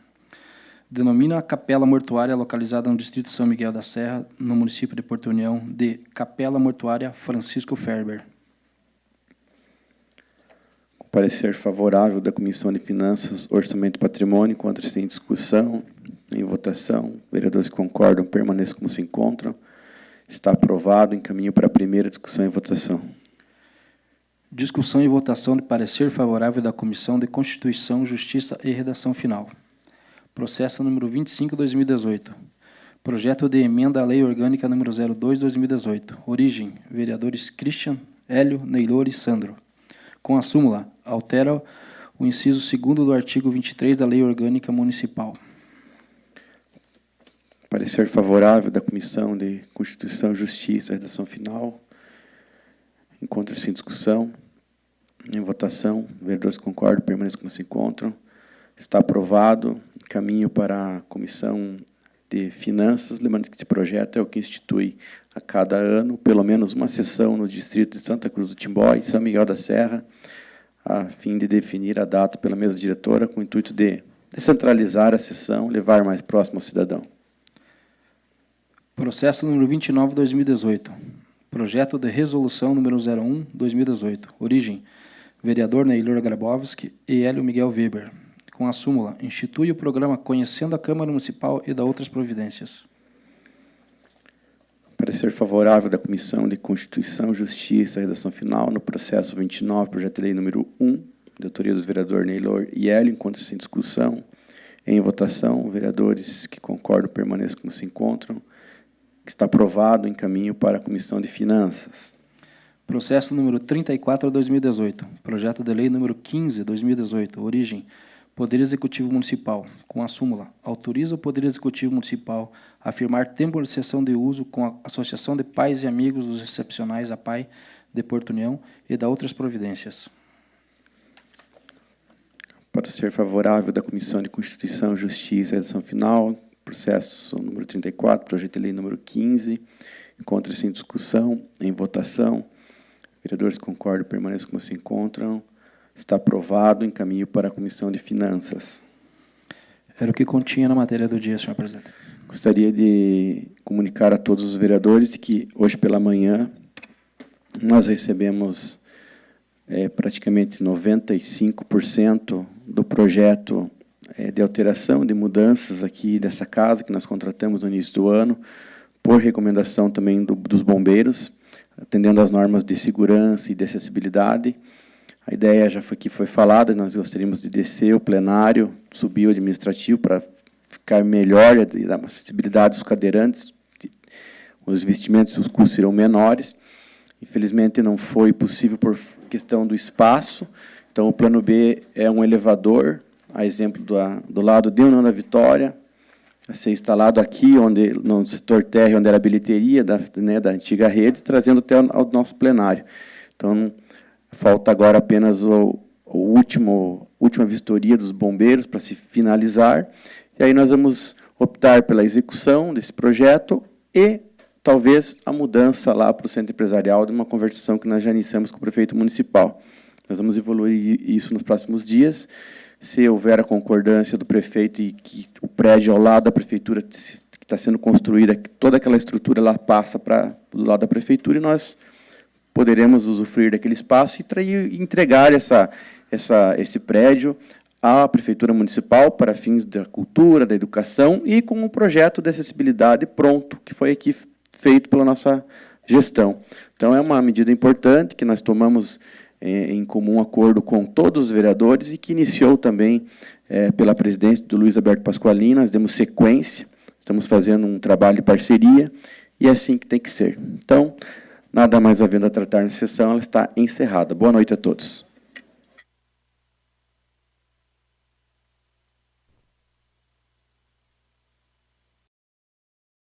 Denomina a capela mortuária localizada no distrito São Miguel da Serra, no município de Porto União, de Capela Mortuária Francisco Ferber. Com parecer favorável da Comissão de Finanças, Orçamento e Patrimônio, encontra-se em discussão. Em votação. Vereadores que concordam, permaneçam como se encontram. Está aprovado. Encaminho para a primeira discussão e votação. Discussão e votação de parecer favorável da Comissão de Constituição, Justiça e Redação Final. Processo número 25/2018. Projeto de emenda à Lei Orgânica número 02/2018. Origem: vereadores Christian, Hélio, Neylor e Sandro. Com a súmula, altera o inciso 2º do artigo 23 da Lei Orgânica Municipal. Parecer favorável da Comissão de Constituição, Justiça e Redação Final. Encontra-se em discussão. Em votação. Vereadores que concordam, permaneçam como se encontram. Está aprovado. Caminho para a Comissão de Finanças. Lembrando que esse projeto é o que institui a cada ano, pelo menos uma sessão no distrito de Santa Cruz do Timbó e São Miguel da Serra, a fim de definir a data pela mesa diretora, com o intuito de descentralizar a sessão, levar mais próximo ao cidadão. Processo número 29/2018. Projeto de resolução número 01/2018. Origem: vereador Neylor Grabowski e Hélio Miguel Weber. Com a súmula, institui o programa Conhecendo a Câmara Municipal e da outras providências. Parecer favorável da Comissão de Constituição, Justiça e Redação Final no processo 29, projeto de lei número 1, de autoria dos vereadores Neylor e Hélio, encontra-se em discussão. Em votação, vereadores que concordam permaneçam como se encontram. Está aprovado. Encaminho para a Comissão de Finanças. Processo número 34/2018. Projeto de lei número 15/2018. Origem: Poder Executivo Municipal. Com a súmula, autoriza o Poder Executivo Municipal a firmar tempo de cessão de uso com a Associação de Pais e Amigos dos Excepcionais, a PAI, de Porto União, e da outras providências. Parecer favorável da Comissão de Constituição, Justiça e Redação Final. Processo número 34, projeto de lei número 15. Encontra-se em discussão, em votação. Vereadores que concordam, permaneçam como se encontram. Está aprovado. Encaminho para a Comissão de Finanças. Era o que continha na matéria do dia, senhor presidente. Gostaria de comunicar a todos os vereadores que hoje pela manhã nós recebemos praticamente 95% do projeto de alteração, de mudanças aqui dessa casa, que nós contratamos no início do ano, por recomendação também dos bombeiros, atendendo às normas de segurança e de acessibilidade. A ideia já foi falada, nós gostaríamos de descer o plenário, subir o administrativo para ficar melhor e dar uma acessibilidade aos cadeirantes, os investimentos e os custos serão menores. Infelizmente, não foi possível por questão do espaço, então o plano B é um elevador, a exemplo do lado de União da Vitória, a ser instalado aqui, no setor térreo, onde era a bilheteria da antiga rede, trazendo até ao nosso plenário. Então, falta agora apenas a última vistoria dos bombeiros para se finalizar, e aí nós vamos optar pela execução desse projeto e talvez a mudança lá para o centro empresarial de uma conversação que nós já iniciamos com o prefeito municipal. Nós vamos evoluir isso nos próximos dias. Se houver a concordância do prefeito e que o prédio ao lado da prefeitura que está sendo construída, toda aquela estrutura lá passa para do lado da prefeitura e nós poderemos usufruir daquele espaço e entregar esse prédio à prefeitura municipal para fins da cultura, da educação e com um projeto de acessibilidade pronto, que foi aqui feito pela nossa gestão. Então, é uma medida importante que nós tomamos em comum acordo com todos os vereadores e que iniciou também pela presidência do Luiz Alberto Pasqualini. Nós demos sequência, estamos fazendo um trabalho de parceria e é assim que tem que ser. Então, nada mais havendo a tratar na sessão, ela está encerrada. Boa noite a todos.